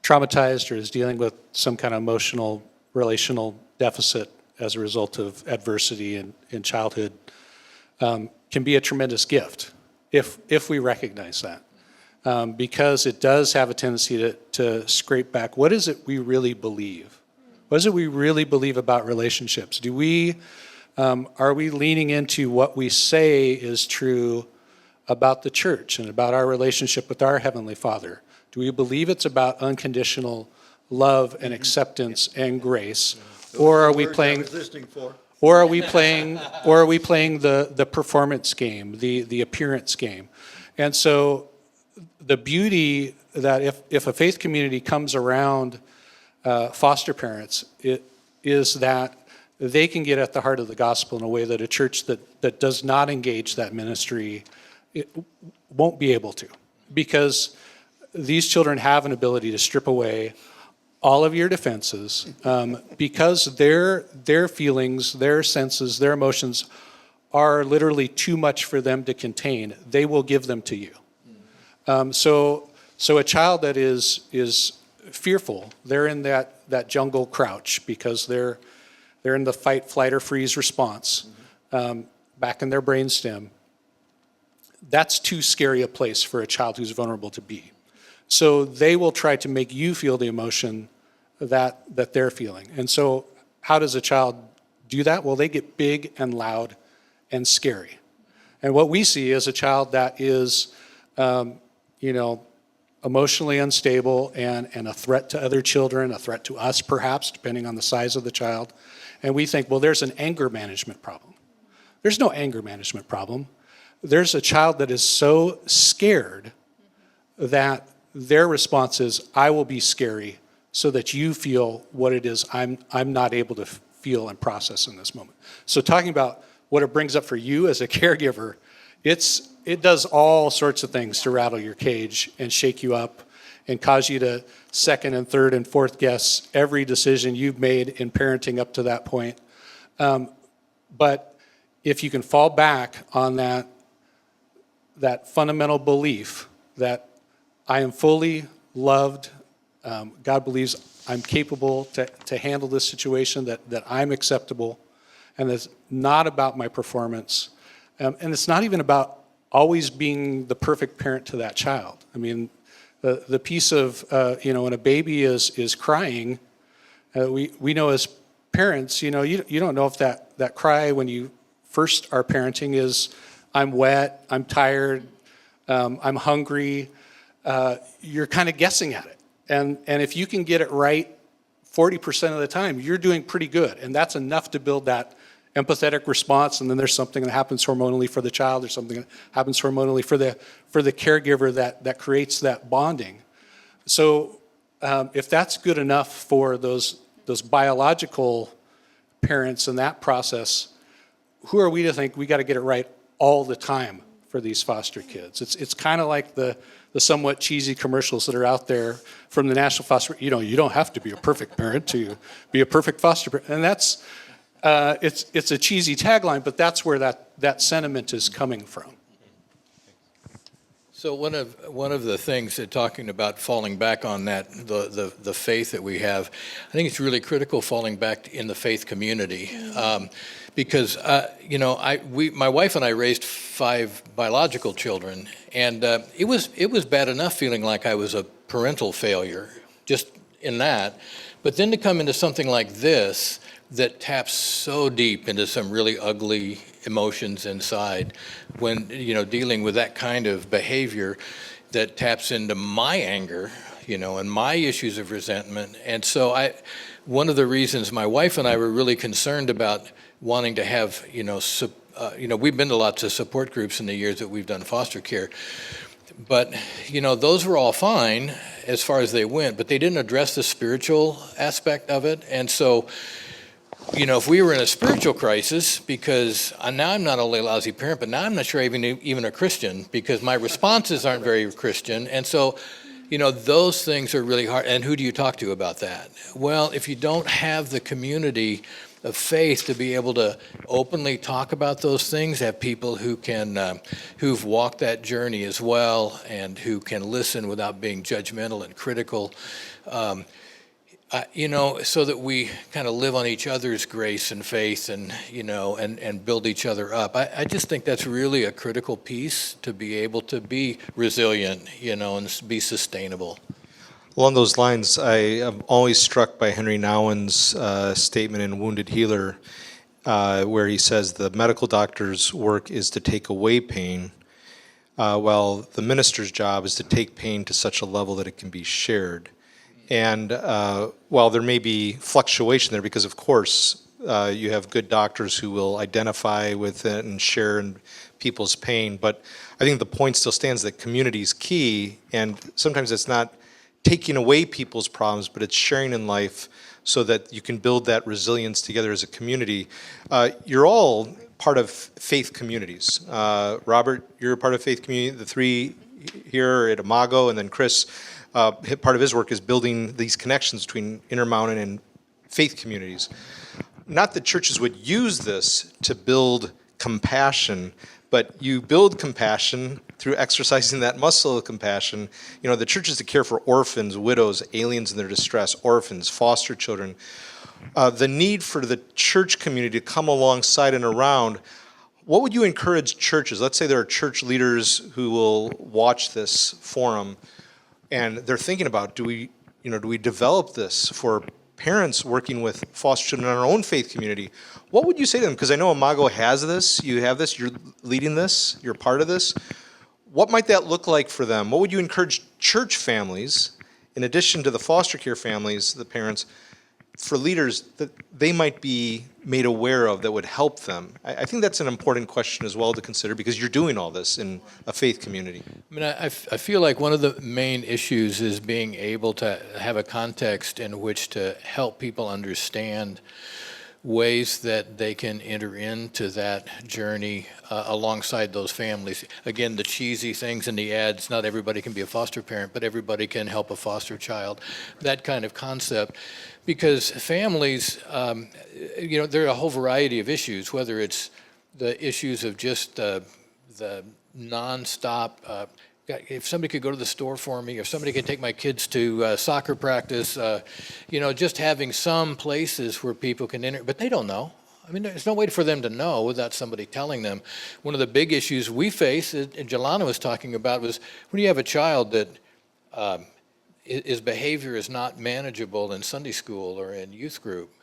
traumatized or is dealing with some kind of emotional, relational deficit as a result of adversity in childhood can be a tremendous gift if we recognize that. Because it does have a tendency to scrape back. What is it we really believe? What is it we really believe about relationships? Do we Are we leaning into what we say is true about the church and about our relationship with our Heavenly Father? Do we believe it's about unconditional love and acceptance and grace? Or are we playing or are we playing the performance game, the appearance game? And so the beauty that if a faith community comes around foster parents, it is that they can get at the heart of the gospel in a way that a church that does not engage that ministry it won't be able to, because these children have an ability to strip away all of your defenses, because their feelings, their senses, their emotions are literally too much for them to contain. They will give them to you. So a child that is fearful, they're in that jungle crouch because they're in the fight, flight, or freeze response, back in their brainstem. That's too scary a place for a child who's vulnerable to be. So they will try to make you feel the emotion that they're feeling. And so how does a child do that? Well, they get big and loud and scary. And what we see is a child that is, emotionally unstable and a threat to other children, a threat to us perhaps, depending on the size of the child. And we think, well, there's an anger management problem. There's no anger management problem. There's a child that is so scared that their response is, I will be scary so that you feel what it is I'm not able to feel and process in this moment. So talking about what it brings up for you as a caregiver, it does all sorts of things to rattle your cage and shake you up and cause you to second and third and fourth guess every decision you've made in parenting up to that point. But if you can fall back on that fundamental belief that I am fully loved, God believes I'm capable to handle this situation, that I'm acceptable, and it's not about my performance, and it's not even about always being the perfect parent to that child. I mean, the piece of, when a baby is crying, we know as parents, you don't know if that cry when you first are parenting is, I'm wet, I'm tired, I'm hungry. You're kind of guessing at it. And if you can get it right 40% of the time, you're doing pretty good. And that's enough to build that empathetic response. And then there's something that happens hormonally for the child. There's something that happens hormonally for the caregiver that creates that bonding. So if that's good enough for those biological parents in that process, who are we to think we got to get it right all the time for these foster kids? It's kind of like the somewhat cheesy commercials that are out there from the National Foster. You don't have to be a perfect parent to be a perfect foster parent, and that's it's a cheesy tagline, but that's where that sentiment is coming from. So one of the things that talking about falling back on that the faith that we have, I think it's really critical falling back in the faith community, because my wife and I raised 5 biological children, and it was bad enough feeling like I was a parental failure just in that, but then to come into something like this that taps so deep into some really ugly emotions inside when, dealing with that kind of behavior that taps into my anger, and my issues of resentment. And so one of the reasons my wife and I were really concerned about wanting to have, we've been to lots of support groups in the years that we've done foster care, but, those were all fine as far as they went, but they didn't address the spiritual aspect of it. And so, if we were in a spiritual crisis, because now I'm not only a lousy parent, but now I'm not sure even a Christian, because my responses aren't very Christian. And so, those things are really hard. And who do you talk to about that? Well, if you don't have the community of faith to be able to openly talk about those things, have people who can, who've walked that journey as well, and who can listen without being judgmental and critical, so that we kind of live on each other's grace and faith, and and build each other up. I just think that's really a critical piece to be able to be resilient, and be sustainable. Along those lines, I am always struck by Henry Nouwen's statement in Wounded Healer, where he says the medical doctor's work is to take away pain, while the minister's job is to take pain to such a level that it can be shared. And while there may be fluctuation there, because of course you have good doctors who will identify with it and share in people's pain, but I think the point still stands that community is key, and sometimes it's not taking away people's problems, but it's sharing in life so that you can build that resilience together as a community. You're all part of faith communities. Robert, you're a part of faith community. The three here at Imago, and then Chris, part of his work is building these connections between Intermountain and faith communities. Not that churches would use this to build compassion, but you build compassion through exercising that muscle of compassion. You know, the church is to care for orphans, widows, aliens in their distress, orphans, foster children. The need for the church community to come alongside and around. What would you encourage churches? Let's say there are church leaders who will watch this forum, and they're thinking about, do we develop this for parents working with foster children in our own faith community? What would you say to them? Because I know Imago has this, you have this, you're leading this, you're part of this. What might that look like for them? What would you encourage church families, in addition to the foster care families, the parents, for leaders that they might be made aware of that would help them? I think that's an important question as well to consider, because you're doing all this in a faith community. I mean, I feel like one of the main issues is being able to have a context in which to help people understand ways that they can enter into that journey alongside those families. Again, the cheesy things in the ads, not everybody can be a foster parent, but everybody can help a foster child, that kind of concept. Because families, there are a whole variety of issues, whether it's the issues of just the nonstop, if somebody could go to the store for me, if somebody could take my kids to soccer practice, just having some places where people can enter, but they don't know. I mean, there's no way for them to know without somebody telling them. One of the big issues we face, and Jelana was talking about, was when you have a child that his behavior is not manageable in Sunday school or in youth group,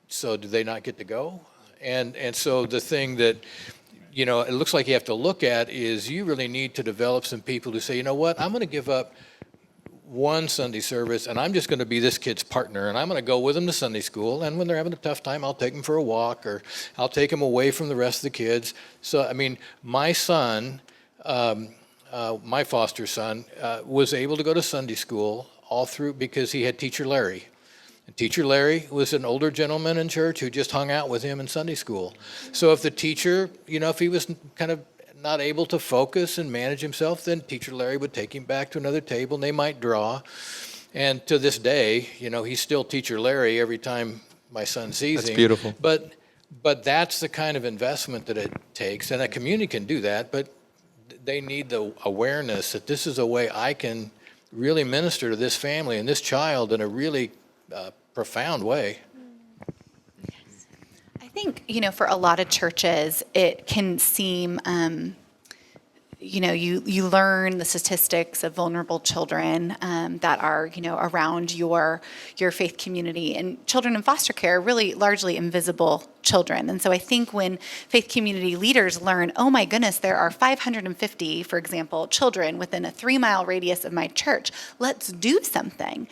so do they not get to go? And so the thing that, it looks like you have to look at is you really need to develop some people who say, you know what, I'm going to give up one Sunday service and I'm just going to be this kid's partner, and I'm going to go with them to Sunday school, and when they're having a tough time, I'll take them for a walk, or I'll take them away from the rest of the kids. So, I mean, my son, my foster son, was able to go to Sunday school all through because he had Teacher Larry. And Teacher Larry was an older gentleman in church who just hung out with him in Sunday school. So if the teacher, if he was kind of not able to focus and manage himself, then Teacher Larry would take him back to another table and they might draw. And to this day, he's still Teacher Larry every time my son sees him. That's beautiful. But that's the kind of investment that it takes. And a community can do that, but they need the awareness that this is a way I can really minister to this family and this child in a really profound way. I think, for a lot of churches, it can seem, you learn the statistics of vulnerable children that are, around your faith community. And children in foster care are really largely invisible children. And so I think when faith community leaders learn, oh my goodness, there are 550, for example, children within a 3-mile radius of my church, let's do something.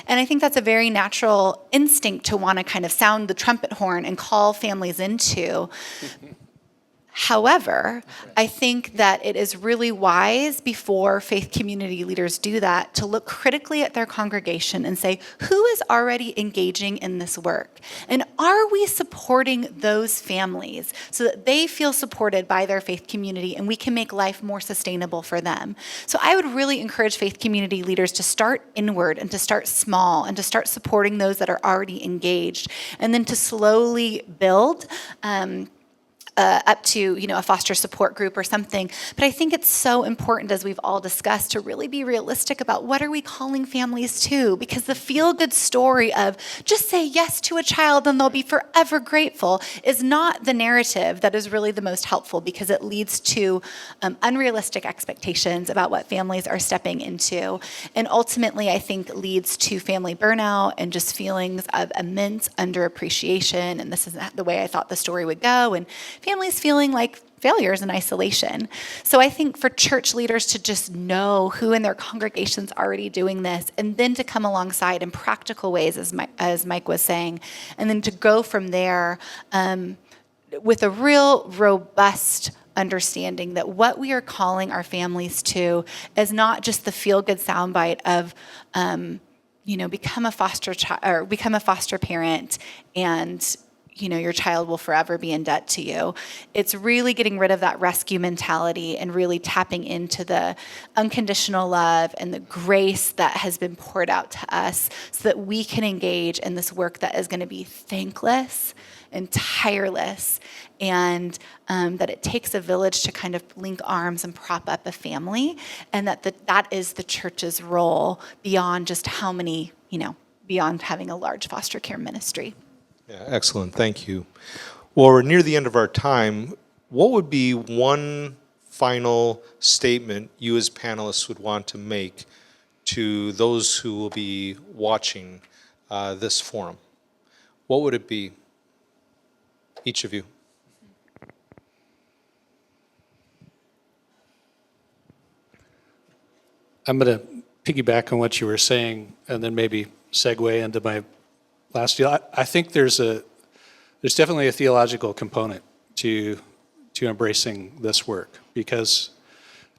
And I think that's a very natural instinct to want to kind of sound the trumpet horn and call families into. However, I think that it is really wise before faith community leaders do that to look critically at their congregation and say, who is already engaging in this work? And are we supporting those families so that they feel supported by their faith community and we can make life more sustainable for them? So I would really encourage faith community leaders to start inward and to start small and to start supporting those that are already engaged, and then to slowly build up to, a foster support group or something. But I think it's so important, as we've all discussed, to really be realistic about what are we calling families to? Because the feel-good story of just say yes to a child and they'll be forever grateful is not the narrative that is really the most helpful, because it leads to unrealistic expectations about what families are stepping into. And ultimately, I think leads to family burnout and just feelings of immense underappreciation. And this isn't the way I thought the story would go. And families feeling like failures in isolation. So I think for church leaders to just know who in their congregation's already doing this, and then to come alongside in practical ways, as Mike was saying, and then to go from there with a real robust understanding that what we are calling our families to is not just the feel-good soundbite of, become a foster parent and your child will forever be in debt to you. It's really getting rid of that rescue mentality and really tapping into the unconditional love and the grace that has been poured out to us so that we can engage in this work that is going to be thankless and tireless, and that it takes a village to kind of link arms and prop up a family, and that is the church's role beyond just how many, beyond having a large foster care ministry. Yeah, excellent. Thank you. Well, we're near the end of our time. What would be one final statement you as panelists would want to make to those who will be watching this forum? What would it be? Each of you. I'm going to piggyback on what you were saying and then maybe segue into my last deal. I think there's definitely a theological component to embracing this work, because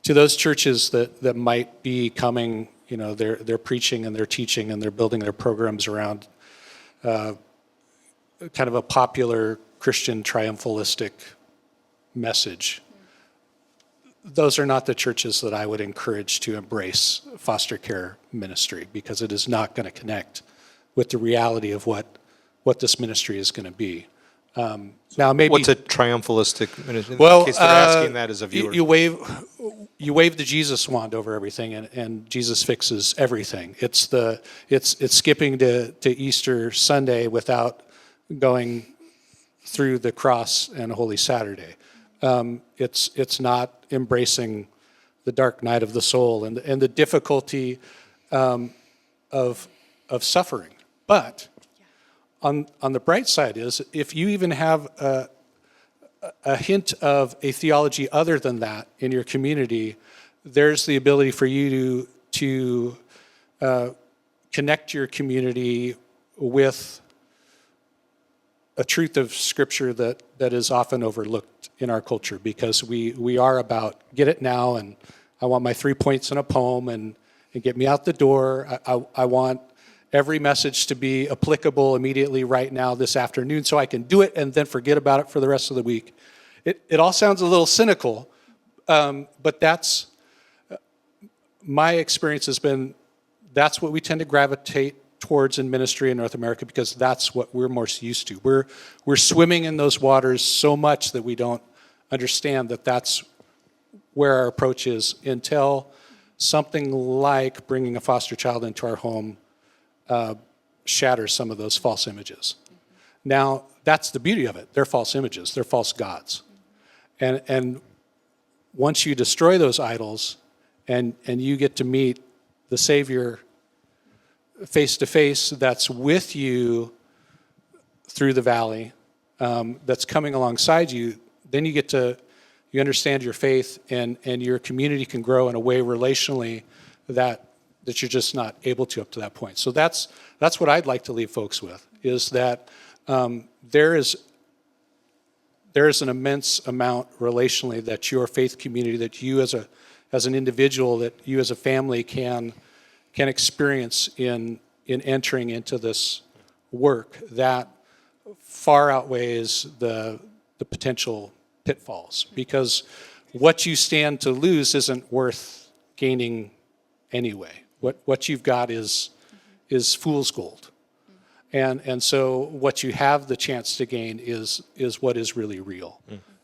to those churches that might be coming, they're preaching and they're teaching and they're building their programs around kind of a popular Christian triumphalistic message. Those are not the churches that I would encourage to embrace foster care ministry, because it is not going to connect with the reality of what this ministry is going to be. Now, maybe what's a triumphalistic ministry? Well, in case they're asking that as a viewer. you wave the Jesus wand over everything, and Jesus fixes everything. It's skipping to Easter Sunday without going through the cross and Holy Saturday. It's not embracing the dark night of the soul and the difficulty of suffering. But on the bright side is, if you even have a hint of a theology other than that in your community, there's the ability for you to connect your community with a truth of Scripture that is often overlooked in our culture, because we are about get it now, and I want my 3 points in a poem and get me out the door. I want every message to be applicable immediately right now this afternoon so I can do it and then forget about it for the rest of the week. It all sounds a little cynical, but that's my experience has been that's what we tend to gravitate towards in ministry in North America, because that's what we're most used to. We're swimming in those waters so much that we don't understand that that's where our approach is, until something like bringing a foster child into our home shatters some of those false images. Now, that's the beauty of it. They're false images. They're false gods. And once you destroy those idols and you get to meet the Savior face to face, that's with you through the valley, that's coming alongside you, then you understand your faith, and your community can grow in a way relationally that you're just not able to up to that point. So that's what I'd like to leave folks with, is that there is an immense amount relationally that your faith community, that you as an individual, that you as a family can experience in entering into this work that far outweighs the potential pitfalls, because what you stand to lose isn't worth gaining anyway. What you've got is fool's gold. And so what you have the chance to gain is what is really real.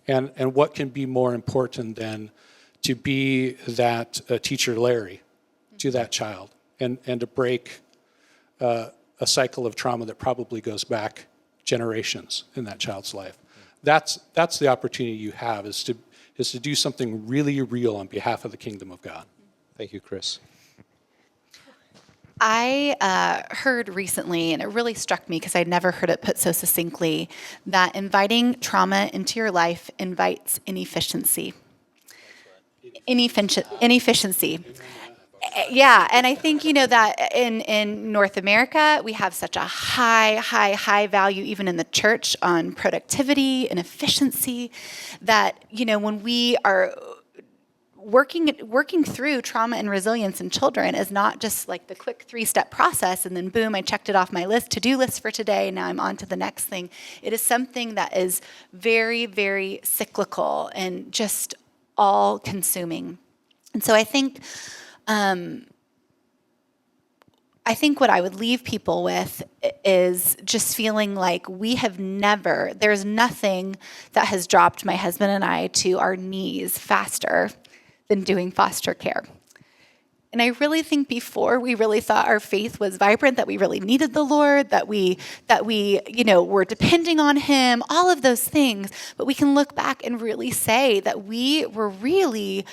And what can be more important than to be that teacher Larry to that child and to break a cycle of trauma that probably goes back generations in that child's life. That's the opportunity you have, is to do something really real on behalf of the kingdom of God. Thank you, Chris. I heard recently, and it really struck me because I'd never heard it put so succinctly, that inviting trauma into your life invites inefficiency. Inefficiency. Yeah, and I think, that in North America, we have such a high value, even in the church, on productivity and efficiency, that, when we are working through trauma and resilience in children is not just like the quick 3-step process and then boom, I checked it off my to-do list for today, now I'm on to the next thing. It is something that is very, very cyclical and just all-consuming. And so I think what I would leave people with is just feeling like there's nothing that has dropped my husband and I to our knees faster than doing foster care. And I really think before we really thought our faith was vibrant, that we really needed the Lord, that we were depending on Him, all of those things. But we can look back and really say that we were really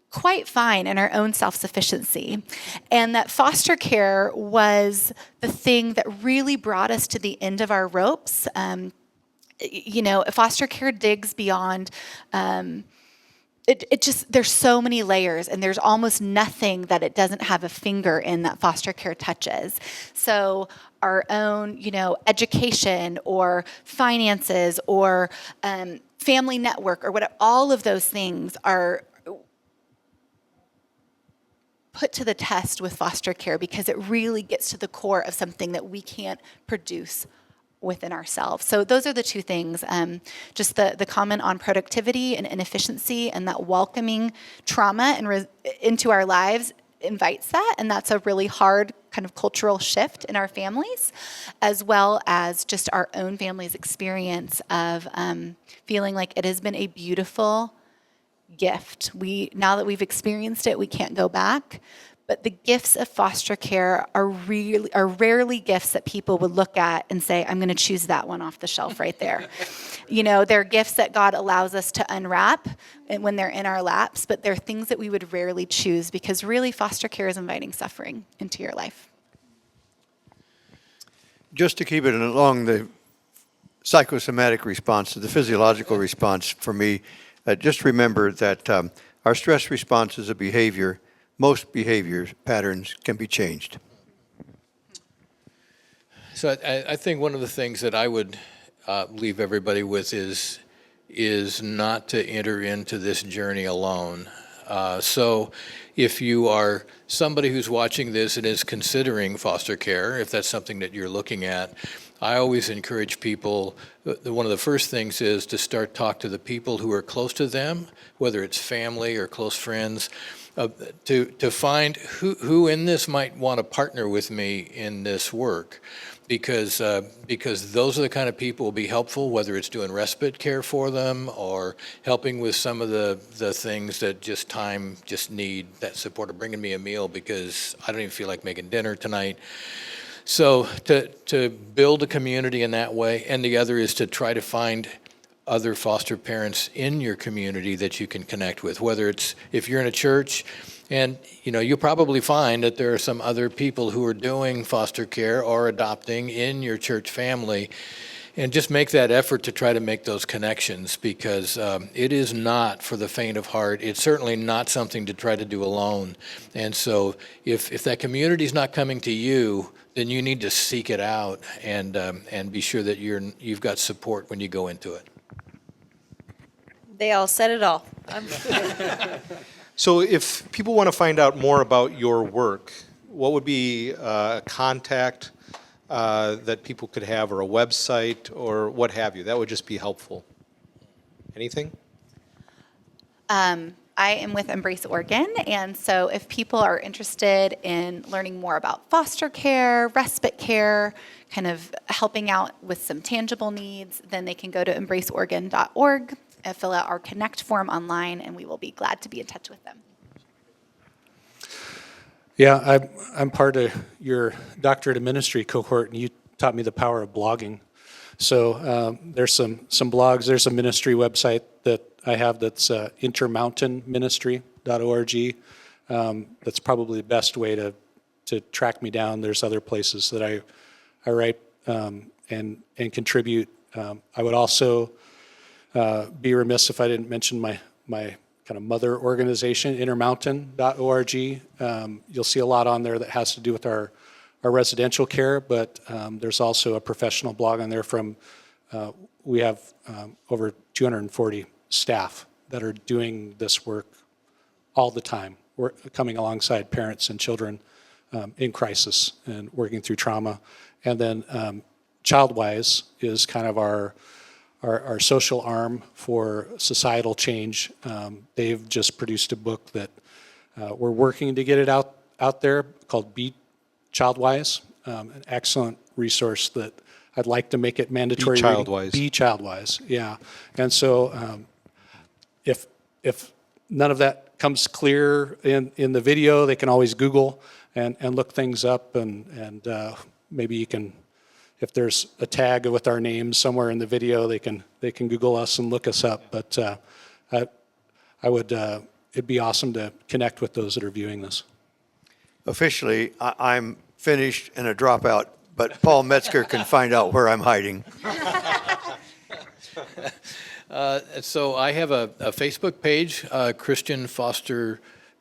quite fine in our own self-sufficiency, and that foster care was the thing that really brought us to the end of our ropes. Foster care digs beyond. There's so many layers, and there's almost nothing that it doesn't have a finger in that foster care touches. So our own, education or finances or family network or whatever, all of those things are put to the test with foster care because it really gets to the core of something that we can't produce within ourselves. So those are the two things, just the comment on productivity and inefficiency, and that welcoming trauma into our lives invites that, and that's a really hard kind of cultural shift in our families, as well as just our own family's experience of feeling like it has been a beautiful gift. Now that we've experienced it, we can't go back. But the gifts of foster care are rarely gifts that people would look at and say, I'm going to choose that one off the shelf right there. They're gifts that God allows us to unwrap when they're in our laps, but they're things that we would rarely choose, because really foster care is inviting suffering into your life. Just to keep it along the psychosomatic response, the physiological response for me, just remember that our stress response is a behavior. Most behavior patterns can be changed. So I think one of the things that I would leave everybody with is not to enter into this journey alone. So if you are somebody who's watching this and is considering foster care, if that's something that you're looking at, I always encourage people, one of the first things is to start talk to the people who are close to them, whether it's family or close friends, to find who in this might want to partner with me in this work, because those are the kind of people who will be helpful, whether it's doing respite care for them or helping with some of the things that just need that support, or bringing me a meal because I don't even feel like making dinner tonight. So to build a community in that way, and the other is to try to find other foster parents in your community that you can connect with, whether it's if you're in a church, and you'll probably find that there are some other people who are doing foster care or adopting in your church family, and just make that effort to try to make those connections, because it is not for the faint of heart. It's certainly not something to try to do alone. And so if that community is not coming to you, then you need to seek it out and be sure that you've got support when you go into it. They all said it all. So if people want to find out more about your work, what would be a contact that people could have, or a website, or what have you? That would just be helpful. Anything? I am with Embrace Oregon, and so if people are interested in learning more about foster care, respite care, kind of helping out with some tangible needs, then they can go to embraceoregon.org, fill out our Connect form online, and we will be glad to be in touch with them. Yeah, I'm part of your doctorate of ministry cohort, and you taught me the power of blogging. So there's some blogs. There's a ministry website that I have that's intermountainministry.org. That's probably the best way to track me down. There's other places that I write and contribute. I would also be remiss if I didn't mention my kind of mother organization, intermountain.org. You'll see a lot on there that has to do with our residential care, but there's also a professional blog on there from, we have over 240 staff that are doing this work all the time. We're coming alongside parents and children in crisis and working through trauma. And then ChildWise is kind of our social arm for societal change. They've just produced a book that we're working to get it out there called Be ChildWise, an excellent resource that I'd like to make it mandatory. Be ChildWise. Be ChildWise, yeah. And so if none of that comes clear in the video, they can always Google and look things up, and maybe you can, if there's a tag with our names somewhere in the video, they can Google us and look us up. But I would, it'd be awesome to connect with those that are viewing this. Officially, I'm finished and a dropout, but Paul Metzger can find out where I'm hiding. So I have a Facebook page, Christian Foster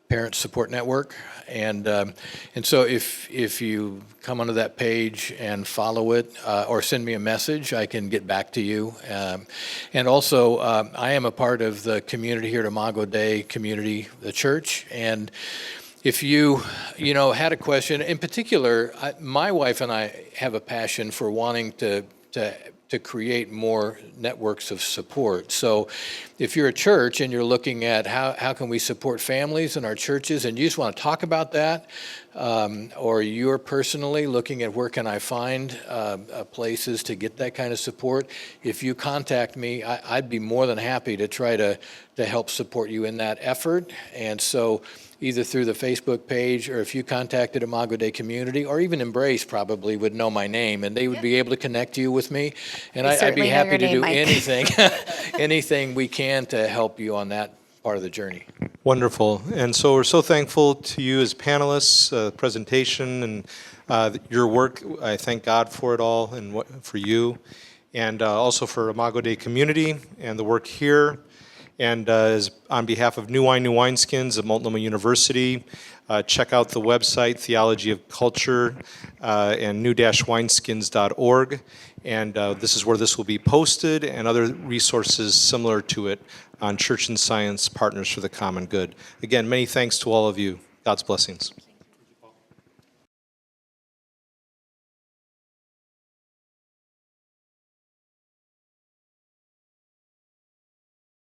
Parent Support Network, and so if you come onto that page and follow it or send me a message, I can get back to you. And also, I am a part of the community here at Imago Dei Community, the church, and if you had a question, in particular, my wife and I have a passion for wanting to create more networks of support. So if you're a church and you're looking at how can we support families in our churches and you just want to talk about that, or you're personally looking at where can I find places to get that kind of support, if you contact me, I'd be more than happy to try to help support you in that effort. And so either through the Facebook page, or if you contacted Imago Dei Community, or even Embrace probably would know my name, and they would be able to connect you with me. And I'd be happy to do anything, anything we can to help you on that part of the journey. Wonderful. And so we're so thankful to you as panelists, presentation, and your work. I thank God for it all and for you, and also for Imago Dei Community and the work here. And as on behalf of New Wine, New Wineskins at Multnomah University, check out the website, Theology of Culture, and new-wineskins.org. And this is where this will be posted, and other resources similar to it on Church and Science Partners for the Common Good. Again, many thanks to all of you. God's blessings.